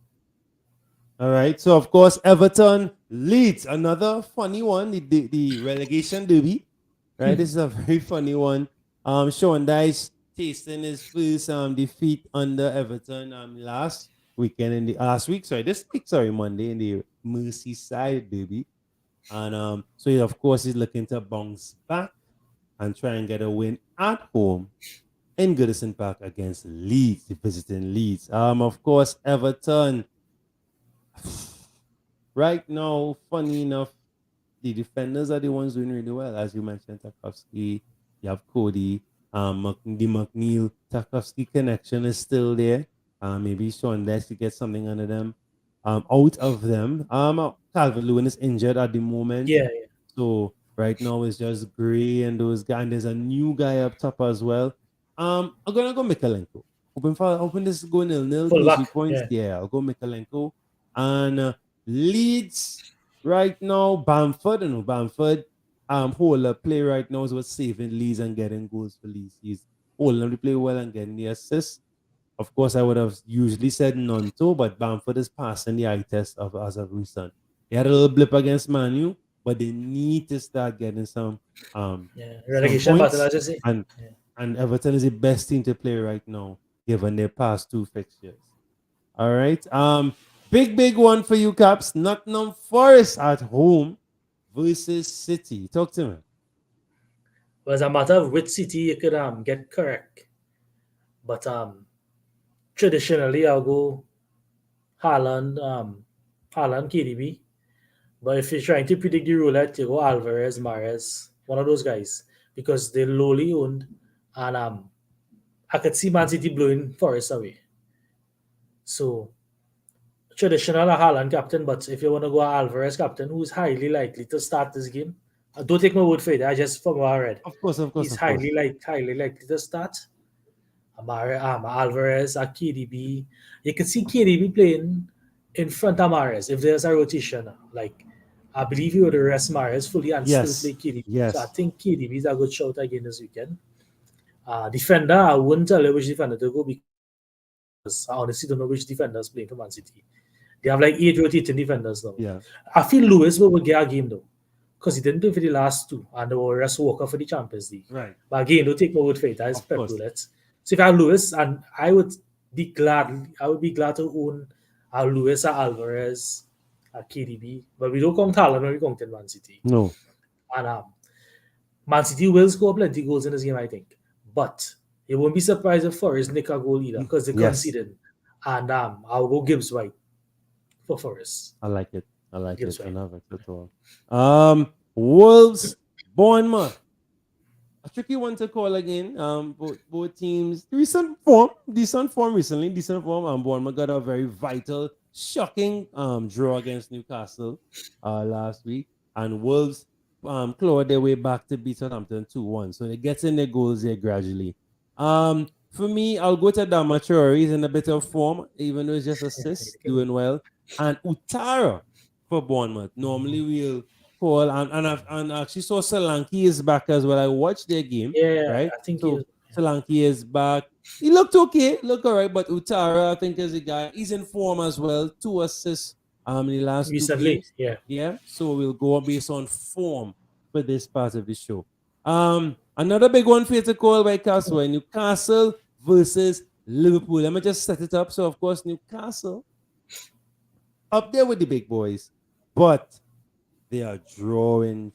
right. So of course, Everton Leeds, another funny one, the relegation derby. Right, this is a very funny one. Sean Dyche tasting his first defeat under Everton last week, Monday in the Merseyside derby. And so he, of course, is looking to bounce back and try and get a win at home in Goodison Park against Leeds, the visiting Leeds. Of course, Everton right now, funny enough, the defenders are the ones doing really well. As you mentioned, Tarkowski, you have Cody, the McNeil, Tarkowski connection is still there. Maybe Sean Dyche to get something under them. Out of them. Calvert-Lewin is injured at the moment. Yeah. So right now it's just Gray and those guys. And there's a new guy up top as well. I'm gonna go Mikalenko. Hoping this is going 0-0. Points. Yeah, I'll go Mikalenko. And Leeds. Right now, Bamford, Holer play right now is what's saving Leeds and getting goals for Leeds. He's holding them to play well and getting the assists. Of course, I would have usually said Nonto, but Bamford is passing the eye test as of recent. He had a little blip against Manu, but they need to start getting some relegation battle, I just say. And Everton is the best team to play right now, given their past 2 fixtures. All right. Big one for you, Caps. Nottingham Forest at home versus City. Talk to me. Well, as a matter of which City you could get correct. But traditionally, I'll go Haaland, KDB. But if you're trying to predict the roulette, you go Alvarez, Mahrez, one of those guys. Because they're lowly owned. And I could see Man City blowing Forest away. So traditional Haaland captain, but if you want to go Alvarez captain, who's highly likely to start this game, don't take my word for it. I just from what I read. Of course. He's highly likely to start. Alvarez, KDB. You can see KDB playing in front of Mahrez if there's a rotation. Like I believe he would rest Mahrez fully and still play KDB. Yes. So I think KDB is a good shout again this weekend. Defender, I wouldn't tell you which defender to go because I honestly don't know which defenders playing for Man City. They have like 8 rotating defenders now. Yeah. I feel Lewis will get a game though, because he didn't play for the last two, and they will rest Walker for the Champions League. Right. But again, don't take my word for it. That is Of Pep course. roulette. So if I have Lewis, and I would be glad to own a Lewis, a Alvarez, a KDB, but we don't count Haaland when we count in Man City. No. And Man City will score plenty goals in this game, I think. But you won't be surprised if Forest nick a goal either, because they Yes. conceded. And I'll go Gibbs White for Forest. I like it. Gibbs White. I love it at all. Wolves, Bournemouth. A tricky one to call again. Both teams decent form recently. Decent form. Bournemouth got a very vital, shocking draw against Newcastle last week, and Wolves clawed their way back to beat Southampton 2-1. So they get in their goals there gradually. For me, I'll go to Adama Traore. He's in a bit of form, even though it's just assists, doing well. And Utara for Bournemouth. Normally we'll call, and I actually saw Solanke is back as well. I watched their game. Yeah, right? I think so. Solanke is back. He looked okay, looked all right. But Utara, I think, is a guy. He's in form as well. 2 assists in the last recently. 2 games. Yeah. So we'll go based on form for this part of the show. Another big one for you to call by Castle. Newcastle versus Liverpool. Let me just set it up. So of course Newcastle up there with the big boys, but they are drawing,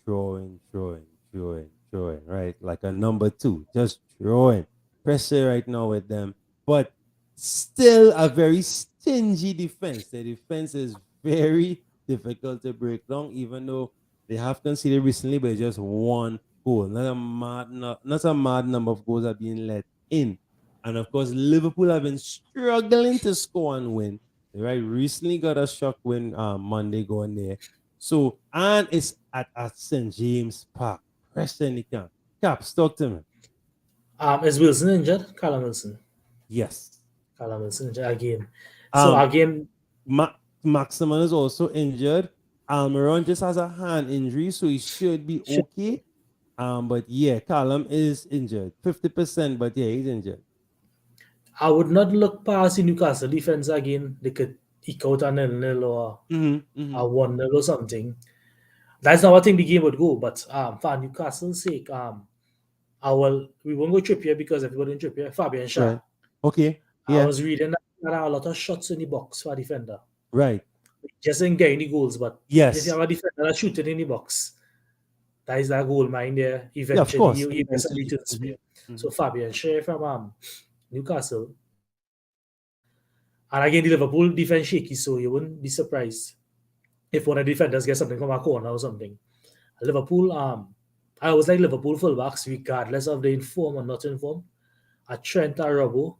right? Like a number 2, just drawing. Pressure right now with them, but still a very stingy defense. The defense is very difficult to break down, even though they have conceded recently, but just 1 goal. Not a mad number of goals are being let in. And of course, Liverpool have been struggling to score and win. They recently got a shock win Monday going there. So, and it's at St. James Park. Preston Nikan. Caps, talk to me. Is Wilson injured? Callum Wilson. Yes. Callum Wilson injured again. So again, Maximan is also injured. Almiron just has a hand injury, so he should be okay. But yeah, Callum is injured. 50%, but yeah, he's injured. I would not look past the Newcastle defense again. They could eke out a 0-0 or a 1-0 or something. That's not what I think the game would go. But for Newcastle's sake, we won't go Trippier because everybody in Trippier, Fabian Schär. Right. Okay. Yeah. I was reading that there are a lot of shots in the box for a defender. Right. Just didn't get any goals, but yes, if you have a defender that's shooting in the box, that is that goal mine there. Eventually, you eventually to spear. So Fabian Schär from Newcastle. And again, the Liverpool defense shaky, so you wouldn't be surprised if one of the defenders gets something from a corner or something. Liverpool, I always like Liverpool fullbacks, regardless of they in form or not in form. A Trent, a Robbo,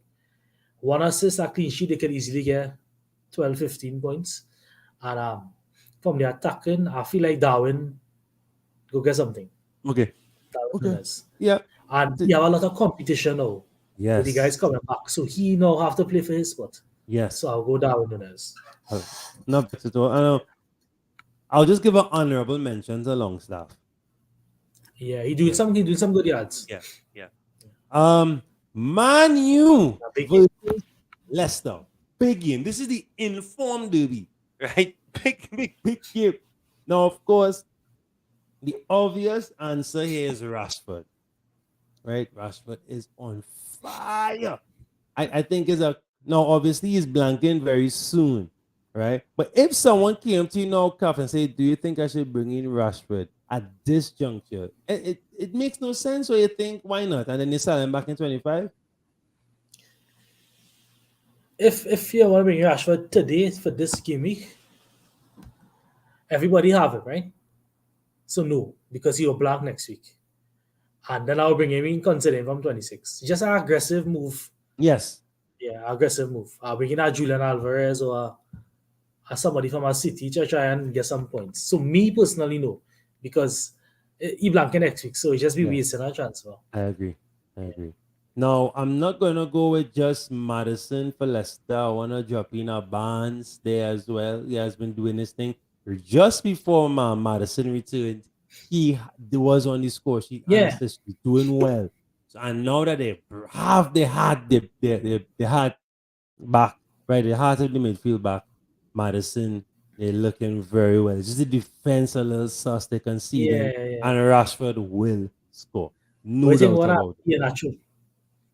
1 assist, a clean sheet, they can easily get 12, 15 points. And from the attacking, I feel like Darwin go get something. Okay. Darwin does. Yeah. And you have a lot of competition now. Yes. With the guys coming back. So he now have to play for his spot. Yes. So I'll go Darwin Nunes. Not bad at all. I know. I'll just give an honorable mention to Longstaff. Yeah, he's doing some good yards. Yeah. Man U versus Leicester. Big game. This is the informed derby, right? Big game. Now, of course, the obvious answer here is Rashford. Right? Rashford is on fire. I think now obviously he's blanking very soon, right? But if someone came to you now, Cuff, and say, do you think I should bring in Rashford at this juncture? It makes no sense. So you think, why not? And then you sell him back in 25? If you want to bring Rashford today for this game week, everybody have it, right? So no, because he'll blank next week. And then I'll bring him in considering from 26. Just an aggressive move. Yes. Yeah, aggressive move. I'll bring in a Julian Alvarez or somebody from our city to try and get some points. So me personally, no. Because he blanking next week. So he just be wasting a transfer. I agree. Now, I'm not going to go with just Madison for Leicester. I want to drop in a Barnes there as well. He has been doing this thing. Just before Madison returned, he was on the score sheet. Yeah. He's doing well. So, and now that they had back, right? The heart of the midfield back. Madison, they're looking very well. Just the defense a little sus they conceding, Yeah. and Rashford will score. What do No you think doubt what about it. happened? Yeah, not true.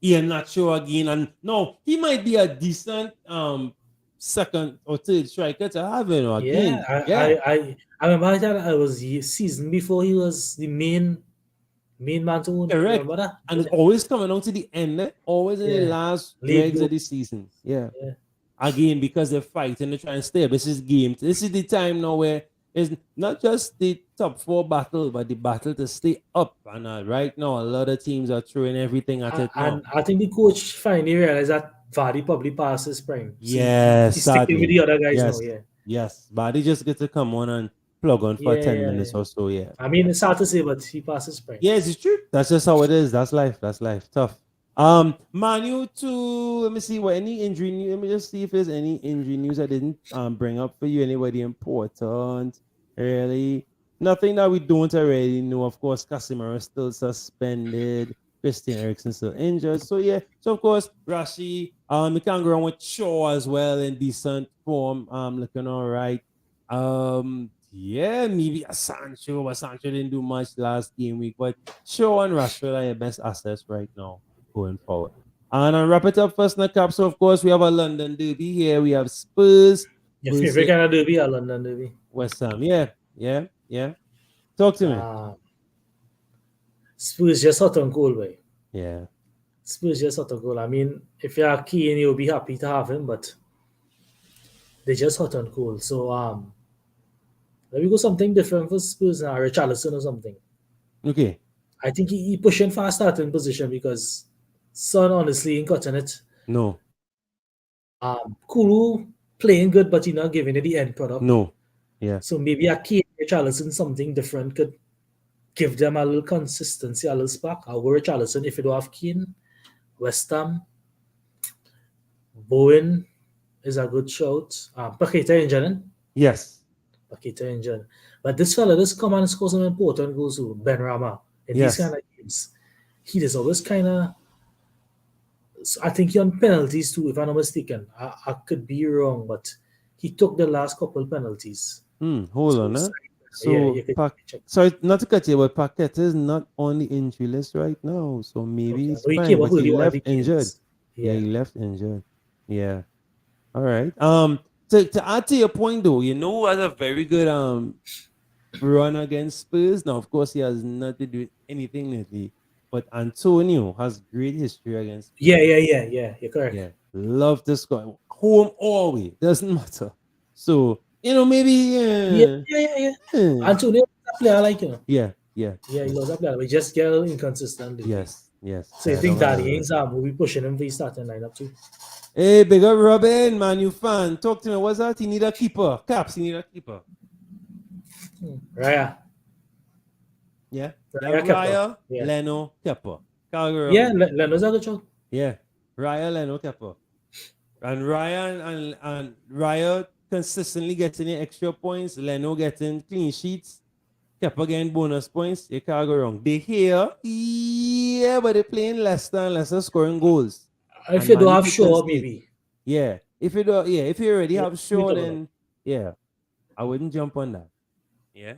Ian Nacho again, and no, he might be a decent second or third striker to have, you know, again. Yeah, I remember that I was season before he was the main man to win. You correct. remember that? And it's always coming down to the end, always in the Yeah. last Late dregs of the goals. season. Yeah. Yeah. Again, because they're fighting to try and stay up. This is game. This is the time now where it's not just the top 4 battle, but the battle to stay up. And right now, a lot of teams are throwing everything at it now. And I think the coach finally realized that Vardy probably passed his prime. So Yes, he's sticking with the other guys yes, now. Yeah. yes. But they just get to come on and plug on for 10 minutes or so. Yeah. I mean, it's hard to say, but he passes prime. Yes, it's true. That's just how it is. That's life. That's life. Tough. Manu to let me see what any injury news. Let me just see if there's any injury news I didn't bring up for you. Anybody important? Really? Nothing that we don't already know. Of course, Casemiro is still suspended. Christian Eriksen still injured. So yeah. So of course, Rashi. We can go on with Shaw as well in decent form. Looking all right. Yeah, maybe a Sancho, but Sancho didn't do much last game week. But Shaw and Rashford are your best assets right now going forward. And I'll wrap it up first in the cap. So, of course, we have a London derby here. We have Spurs. Your favorite kind of derby, a London derby. West Ham. Yeah. Talk to me. Spurs just hot on goal, boy. Yeah. Spurs just hot on goal. I mean, if you're Keane, you'll be happy to have him, but they just hot on goal. So, let me go something different for Spurs now, Richarlison or something. Okay. I think he pushing for a starting position because Son honestly ain't cutting it. No. Kulu playing good, but not giving it the end product. No. Yeah. So maybe a Keane Richarlison something different could give them a little consistency, a little spark. I'll go Richarlison if you don't have Keane. West Ham. Bowen is a good shout. Paqueta injured. Yes. Paqueta injured. But this fella just come and score some important goals to Ben Rama in these kind of games. He is always kind of. I think he on penalties too, if I'm not mistaken. I could be wrong, but he took the last couple penalties. Hold on, huh? So, you could check. Sorry, not to cut you, but Paqueta is not on the injury list right now. So maybe he's fine, but he left injured. Yeah, he left injured. Yeah. All right. To add to your point though, you know, has a very good run against Spurs. Now, of course, he has not to do with anything lately. But Antonio has great history against Spurs. Yeah. You're correct. Yeah. Love to score. Home or away. Doesn't matter. So, you know, maybe Yeah. Antonio is a player like, you know. Yeah. Yeah, he loves a player. We just get a little inconsistent. Yes. So you think Danny Ings will be pushing him for his starting lineup too? Hey, big up Robin, man, you fan. Talk to me. What's that? He need a keeper. Caps, he need a keeper. Raya. Yeah. Raya, Leno, Kepa. Yeah, Leno's a good shot. Yeah. Raya, Leno, Kepa. And Raya and Raya consistently getting the extra points. Leno getting clean sheets. Kepa getting bonus points. You can't go wrong. They here, yeah, but they're playing Leicester and Leicester scoring goals. If you don't have Shaw, maybe. Yeah. If you already have Shaw, then yeah, I wouldn't jump on that. Yeah.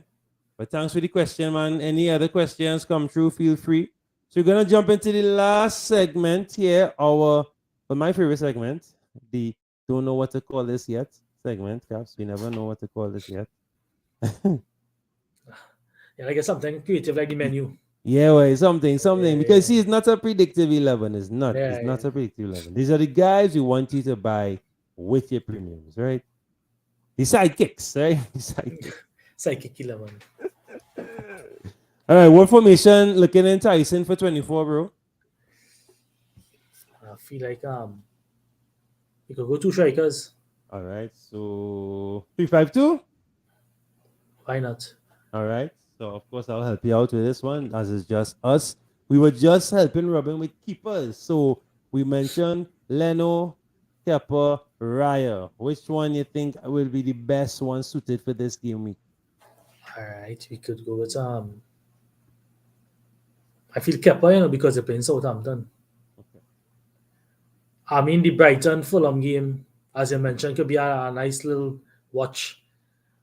But thanks for the question, man. Any other questions come through, feel free. So we're gonna jump into the last segment here, my favorite segment, the don't know what to call this yet segment, Caps. We never know what to call this yet. Yeah, I guess something creative like the menu. Yeah, well, something. Because see, it's not a predictive 11. It's not. It's not a predictive 11. These are the guys you want you to buy with your premiums, right? The sidekicks, right? The sidekicks. Sidekick 11. All right, what formation looking enticing for 24, bro? I feel like you could go 2 strikers. All right, so 3-5-2. Why not? All right. So, of course, I'll help you out with this one, as it's just us. We were just helping Robin with keepers. So, we mentioned Leno, Kepa, Raya. Which one you think will be the best one suited for this game week? All right, we could go with I feel Kepa, because they're playing Southampton. Okay. I mean, the Brighton Fulham game, as you mentioned, could be a nice little watch.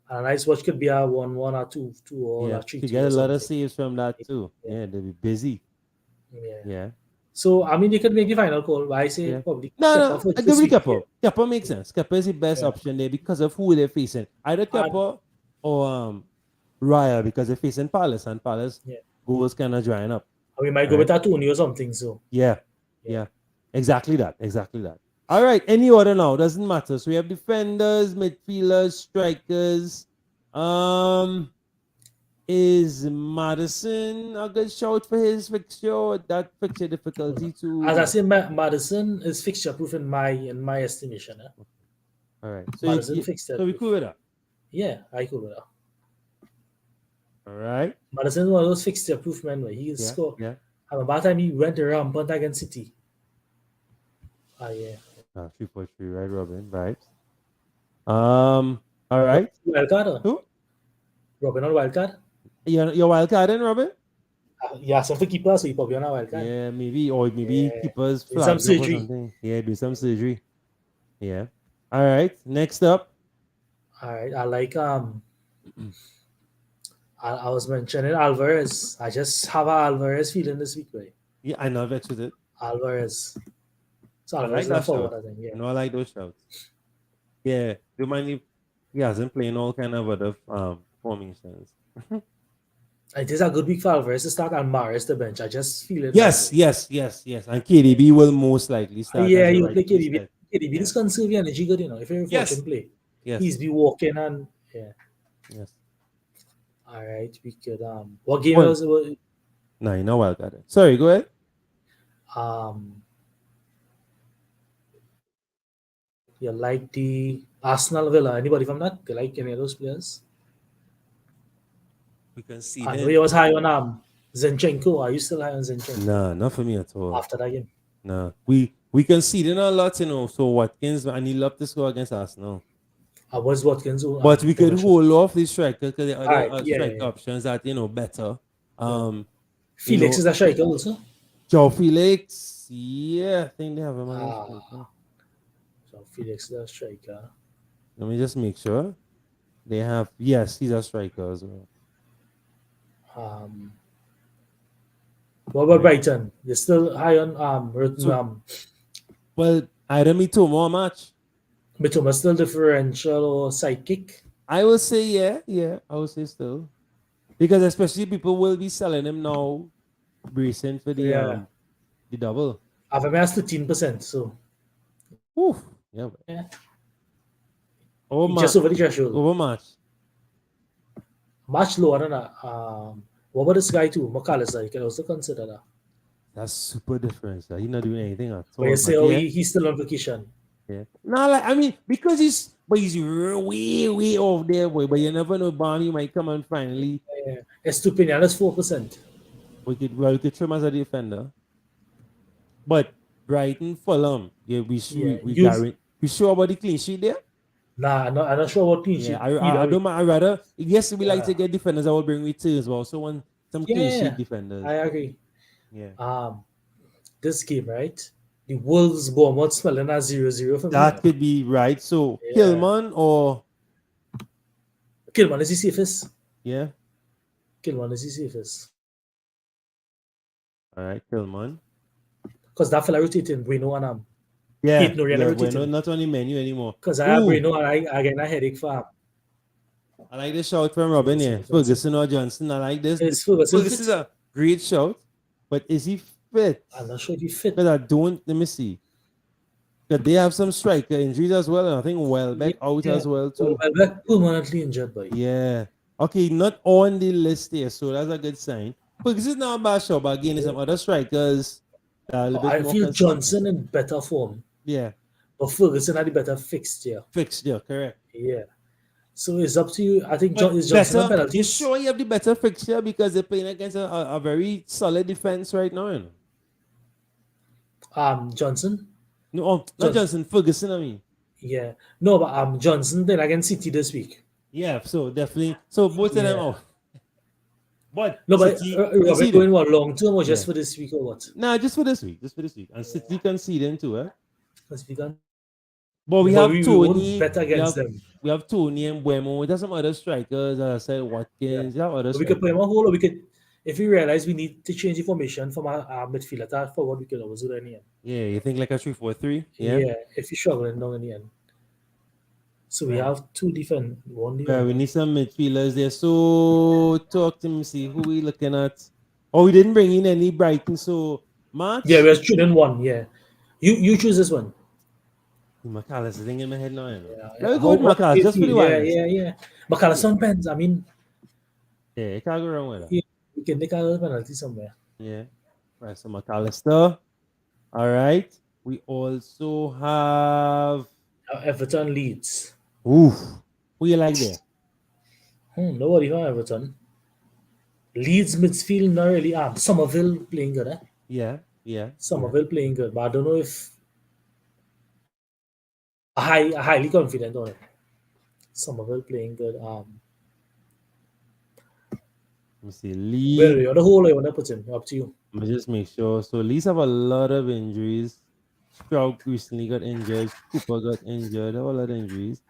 A nice watch could be a 1-1 or 2-2 or Yeah, a 3-3 to get or a lot of something. saves from that too. Yeah. Yeah, they'll be busy. Yeah. Yeah. So, I mean, you could make the final call, but I say Yeah. probably No, for I this give week. you Kepa. Kepa makes sense. Kepa is the best Yeah. option there because of who they're facing. Either Kepa or Raya because they're facing Palace and Palace goals kind of drying up. We might go with Tony or something. So yeah. Exactly that. All right. Any order now doesn't matter. So we have defenders, midfielders, strikers. Is Madison a good shout for his fixture? That fixture difficulty too. As I say, Madison is fixture proof in my estimation. All right. So Madison fixture. So we cool with that. Yeah, I cool with that. All right. Madison is one of those fixture proof men where he can score. Yeah. And by the time he went around punt against City. Yeah. 3-4-3, right, Robin? Vibes. All right. Wildcard? Who? Robin on wildcard? Your wildcard in, Robin? Yeah, some for keeper, so he probably on a wildcard. Yeah, maybe keepers do some surgery. Or something. Yeah, do some surgery. Yeah. All right. Next up. All right. I like I was mentioning Alvarez. I just have a Alvarez feeling this week, right? Yeah, I know that's with it. Alvarez. So I Alvarez like is forward, shout. I think. Yeah. I like those shouts. Yeah. Do you mind if he hasn't playing all kind of other formations? It is a good week for Alvarez to start and Mahrez the bench. I just feel it. Yes. And KDB will most likely start. Yeah, you play KDB. KDB just conserve your energy good, If you watch him play, he's be walking and Yes. All right, we could what game was it? No, you know what I got it. Sorry, go ahead. You like the Arsenal Villa? Anybody from that? You like any of those players? We can see. I know you was high on Zinchenko. Are you still high on Zinchenko? No, not for me at all. After that game? No. We can see them a lot, So Watkins and he love to score against Arsenal. I was Watkins. But we could hold off the striker because there are other strike options that better. Felix is a striker also. Joe Felix, I think they have him on striker. So Felix is a striker. Let me just make sure. They have he's a striker as well. What about Brighton? You're still high on well, either Mitoma or match. Mitoma still differential or sidekick? I will say yeah. I will say still. Because especially people will be selling him now, bracing for the double. I've amassed 13%, so. Oof. Yeah. Just over the threshold. Over match. Much lower than that. What about this guy too? McAllister, you can also consider that. That's super different. He's not doing anything at all. But you say, he's still on vacation. Yeah. No, because he's way off there, boy. But you never know, Barney might come and finally. Yeah. Estupinian is 4%. We could trim as a defender. But Brighton, Fulham, we sure about the clean sheet there? Nah, I'm not sure about clean sheet. I don't mind. I rather, yes, we like to get defenders that will bring returns, but also want some clean sheet defenders. I agree. Yeah. This game, right? The Wolves Bournemouth smelling at 0-0 for me. That could be right. So Kilman or Kilman is the safest. Yeah. Kilman is the safest. All right, Kilman. Because that fella rotating Bueno and Bueno, not on the menu anymore. Because I have Bueno and I get a headache for him. I like the shout from Robin here. Ferguson or Johnson. I like this. It's Ferguson is a great shout. But is he fit? I'm not sure if he fit. Because let me see. Because they have some striker injuries as well. And I think Welbeck out as well too. Welbeck permanently injured, boy. Yeah. Okay, not on the list here. So that's a good sign. Because it's not a bad show. But again, some other strikers. I feel Johnson in better form. Yeah. But Ferguson had the better fixture. Correct. Yeah. So it's up to you. I think Johnson better. You sure you have the better fixture because they're playing against a very solid defense right now? Johnson? No, not Johnson. Ferguson, I mean. Yeah. No, but Johnson playing against City this week. Yeah, so definitely. So both of them out. But no, but Robert going what long term or just for this week or what? Nah, just for this week. And City conceding too, Because we can. But we But have we won't Tony. bet against them. We have Tony and Buemo. There's some other strikers. As I said, Watkins. You have other But we could put strikers. him on hold, or we could, if we realize we need to change the formation from our midfielder to forward, we could always do that in the end. Yeah, you think like a 3-4-3? Yeah. Yeah, if you're struggling down in the end. So we Right. have two defense, one Yeah, defense. we need some midfielders there. So talk to me, see who we looking at. Oh, we didn't bring in any Brighton. So March. Yeah, we're choosing one. Yeah, you choose this one. McAllister thing in my head now. You know. Yeah, Let me go with McAllister just for the yeah, wildness. yeah. McAllister pens. I mean, Yeah, you can't go wrong with that. yeah, we can make a penalty somewhere. Yeah. Right, so McAllister. All right. We also have Everton Leeds. Oof. Who you like there? Nobody from Everton. Leeds midfield not really. Somerville playing good. Yeah. Somerville playing good, but I don't know if I highly confident on it. Somerville playing good. Let me see. Where Leeds. you the whole I want to put him up to you. Let me just make sure. So Leeds have a lot of injuries. Stroud recently got injured. Cooper got injured. They have a lot of injuries.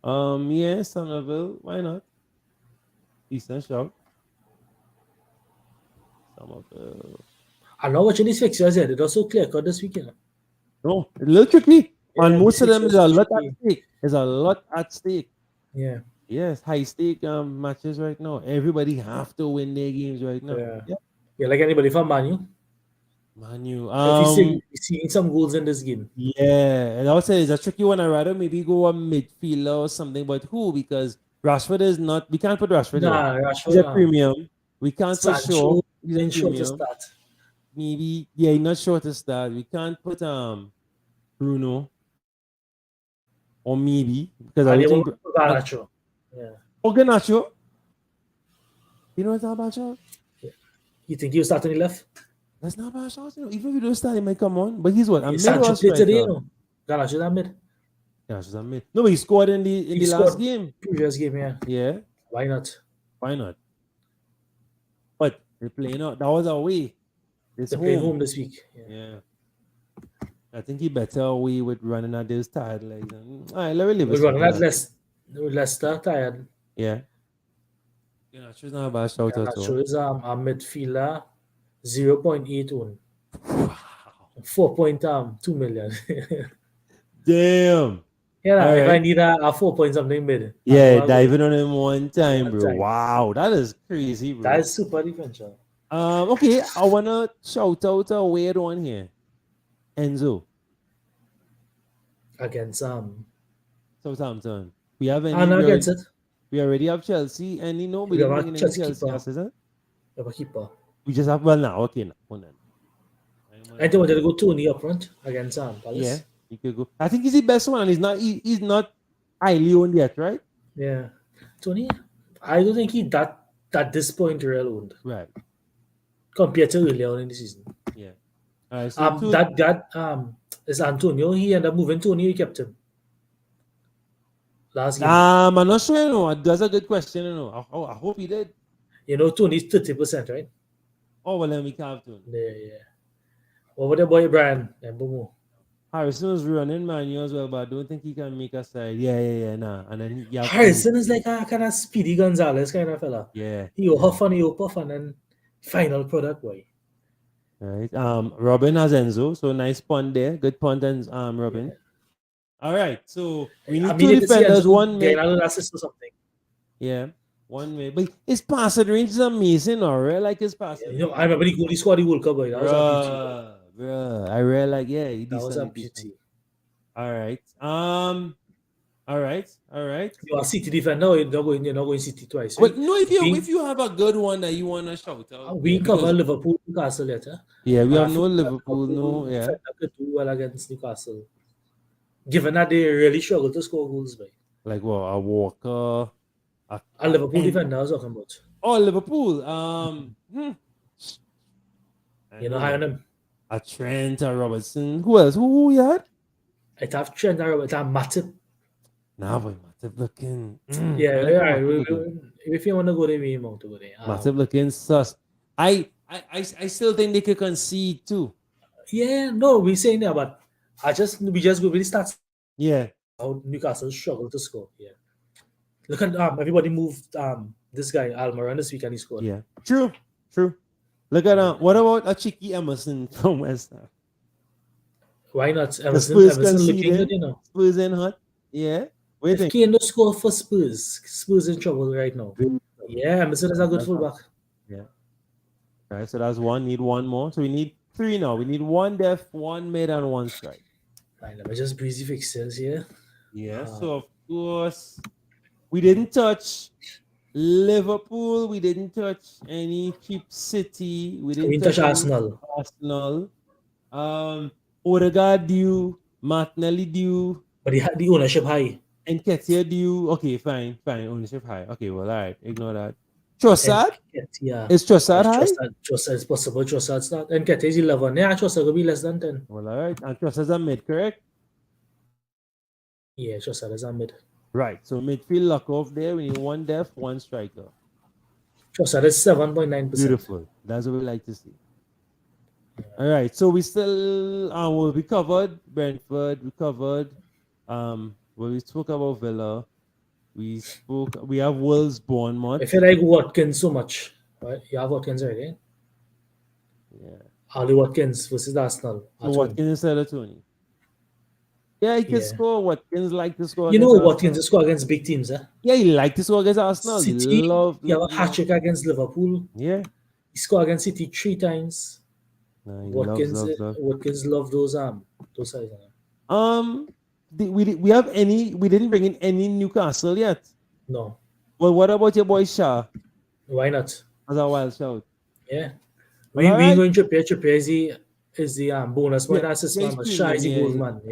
Yeah, Somerville. Why not? Decent shout. Somerville. I'm not watching these fixtures yet. They're also clear cut this weekend. No, a little tricky. Yeah, On most of them, fixtures there's a lot tricky. at stake. There's a lot at stake. Yeah. Yes, high stake matches right now. Everybody have to win their games right now. Yeah. Yeah, like anybody from Manu. Manu. If you seeing some goals in this game. Yeah, and I would say it's a tricky one. I'd rather maybe go a midfielder or something, but who? Because Rashford is not. We can't put Rashford Nah, there. Rashford. He's a premium. We can't put Sancho Shaw. He's a ain't sure to premium. start. Maybe he's not sure to start. We can't put Bruno. Or maybe because I And don't they think won't put Garnacho. Yeah. Garnacho. You know what's not bad shot? You think he'll start on the left? That's not bad shot. You know, even if we don't start, he might come on. But he's what? A mid Sancho or played today, you striker? know. Garnacho's a mid. Yeah, she's a mid. No, but he scored in the last scored game. Previous game, yeah. Yeah. Why not? Why not? But they're playing out. That was away. It's They're playing home this week. Yeah. I think he better away with running at those tired legs. All right, let me leave We're it. running at Leicester tired. Yeah. Yeah, she's not a bad shout out. Garnacho is a midfielder, 0.8 own. 4.2 million. Damn. Yeah, All if right. I need a 4 point something mid. Yeah, diving on him one time, One bro. time. Wow, that is crazy, bro. That is super defensive. Okay, I wanna shout out a weird one here. Enzo, Against Southampton. We have any? and against it. We already have Chelsea. Any no? We We have didn't a bring in any Chelsea Chelsea keeper. assistant. We have a keeper. We just have now. Okay, now. Hold on. I think wanted to go Tony up front against Palace. Yeah, he could go. I think he's the best one, and he's not highly owned yet, right? Yeah. Tony, I don't think he at this point real owned Right. compared to earlier on in the season. Yeah. All right. So That is Antonio. He ended up moving Tony. He kept him last game. I'm not sure. You know, that's a good question. You know, I hope he did. You know, Tony's 30%, right? Oh well, then we can't have to. Yeah. What about the boy Brian and Bomo? Harrison was running manual as well, but I don't think he can make a side. Yeah, nah. And then Harrison is like a kind of Speedy Gonzalez kind of fella. Yeah. He will huff and he will puff and then final product boy. Right. Robin has Enzo, so nice punt there. Good punt and Robin. Yeah. All right. So we need I two mean, if defenders, one get mid. another assist or something. Yeah. One mid. But his passing range is amazing, alright. Like his passing. You know, I remember he scored the World Cup boy. That was a beauty. Bruh. I really like he That was a decent. beauty. All right. All right. You are City defender, you're not going City twice. But Right? no, if you have a good one that you want to shout out. We because- cover Liverpool, Newcastle later. Yeah, we have no I think Liverpool, no, yeah. defender could do well against Newcastle. Given that they really struggle to score goals, by Like what, a Walker. a Liverpool defender I was talking about. Oh, Liverpool. You know, high on him. A Trent, a Robertson. Who else? Who you had? I'd have Trent, I'd have Matip. Nah, boy, Matip looking. Yeah. If you want to go there, we want to go there. Matip looking sus. I still think they could concede too. Yeah, no, we're saying that, but We just go really start Yeah. how Newcastle struggle to score. Yeah. Look at everybody moved this guy Almiron this week and he scored. Yeah. True. Look at what about a cheeky Emerson from West Ham? Why not? The Emerson Spurs looking conceding. good, Spurs in hot. Yeah. What do you If think? Kane don't score for Spurs in trouble right now. Yeah, Emerson is a good fullback. Yeah. All right, so that's one. Need one more. So we need 3 now. We need 1 def, 1 mid, and 1 strike. Right, let me just breezy fixtures here. Yeah. So of course, we didn't touch Liverpool. We didn't touch any cheap City. We didn't touch any Arsenal. Odegaard due, Martinelli due, But he had the ownership high. Nketiah due. Okay, fine. Ownership high. Okay, well, all right. Ignore that. Trossard? Yeah. Is Trossard high? Trossard is possible. Trossard's not. Nketiah is 11. Yeah, Trossard will be less than 10. Well, all right. And Trossard's a mid, correct? Yeah, Trossard is a mid. Right. So midfield lock off there. We need 1 def, 1 striker. Trossard is 7.9%. Beautiful. That's what we like to see. All right. So we still we covered Brentford. We covered we spoke about Villa. We have Wolves Bournemouth. I feel like Watkins so much. Right? You have Watkins already. Yeah. Ali Watkins versus Arsenal. So Watkins instead of Tony. Yeah, he can score. Watkins like to score. You know Watkins score against big teams, eh? Yeah, he like to score against Arsenal. City, he have a hat-trick against Liverpool. Yeah. He scored against City 3 times. Watkins love those sides. We didn't bring in any Newcastle yet. No. Well, what about your boy Shaw? Why not? As a wild shout. Yeah. We going Trippier is the bonus point assist man, but Shaw is the goal man.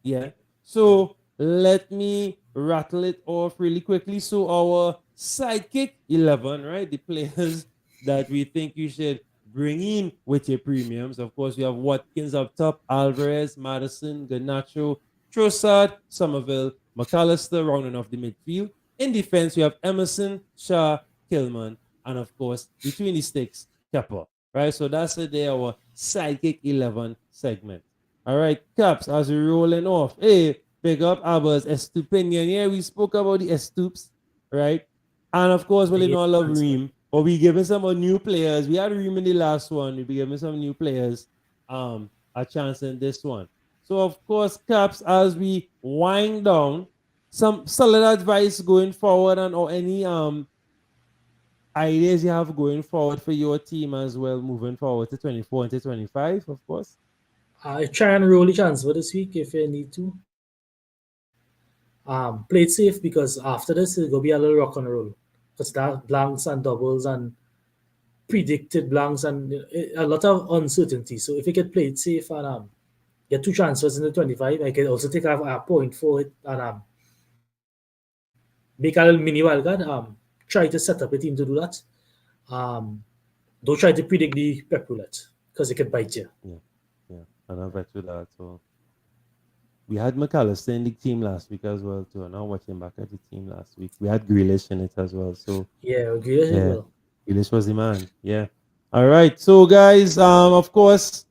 Yeah. So let me rattle it off really quickly. So our sidekick 11, right? The players that we think you should bring in with your premiums. Of course, we have Watkins up top, Alvarez, Madison, Garnacho, Trossard, Somerville, McAllister rounding off the midfield. In defense, we have Emerson, Shaw, Kilman, and of course, between the sticks, Kepa. Right? So that's our sidekick 11 segment. All right, Caps, as we're rolling off. Hey, big up Abbas, Estupinian. Yeah, we spoke about the Estoops, right? And of course, we don't love Reem. But we giving some new players. We had Reem in the last one. We'll be giving some new players a chance in this one. So, of course, Caps, as we wind down, some solid advice going forward or any ideas you have going forward for your team as well, moving forward to 24 and to 25, of course. I try and roll the transfer this week if you need to. Play it safe because after this, it's going to be a little rock and roll. Because that blanks and doubles and predicted blanks and a lot of uncertainty. So if you can play it safe and get 2 transfers in the 25, I can also take a point for it and make a little mini wildcard. Try to set up a team to do that. Don't try to predict the pep roulette because it could bite you. Yeah, and I'll bet you that. So we had McAllister in the team last week as well too. And I'm watching back at the team last week. We had Grealish in it as well. So Grealish as well. Grealish was the man. Yeah. All right. So guys, of course,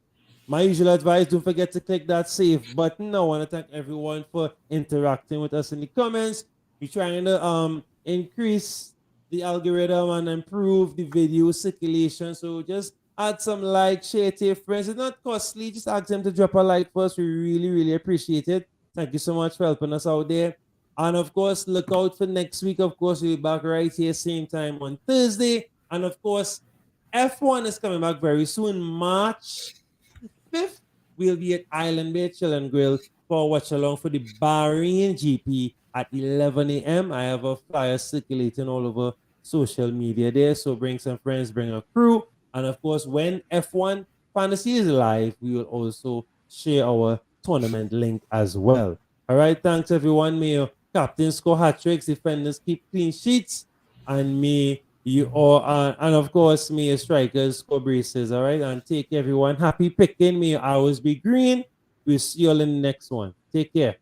my usual advice: don't forget to click that save button. I want to thank everyone for interacting with us in the comments. We're trying to increase the algorithm and improve the video circulation. So just add some like, share to your friends. It's not costly. Just ask them to drop a like first. We really, really appreciate it. Thank you so much for helping us out there. And of course, look out for next week. Of course, we'll be back right here, same time on Thursday. And of course, F1 is coming back very soon. March 5th, we'll be at Island Bay Chill and Grill for watch along for the Bahrain GP at 11 a.m. I have a flyer circulating all over social media there. So bring some friends, bring a crew. And of course, when F1 Fantasy is live, we will also share our tournament link as well. All right, thanks everyone. May your captains score hat tricks, defenders keep clean sheets, and may you all, and of course, may your strikers score braces. All right, and take everyone happy picking. May your hours be green. We'll see you all in the next one. Take care.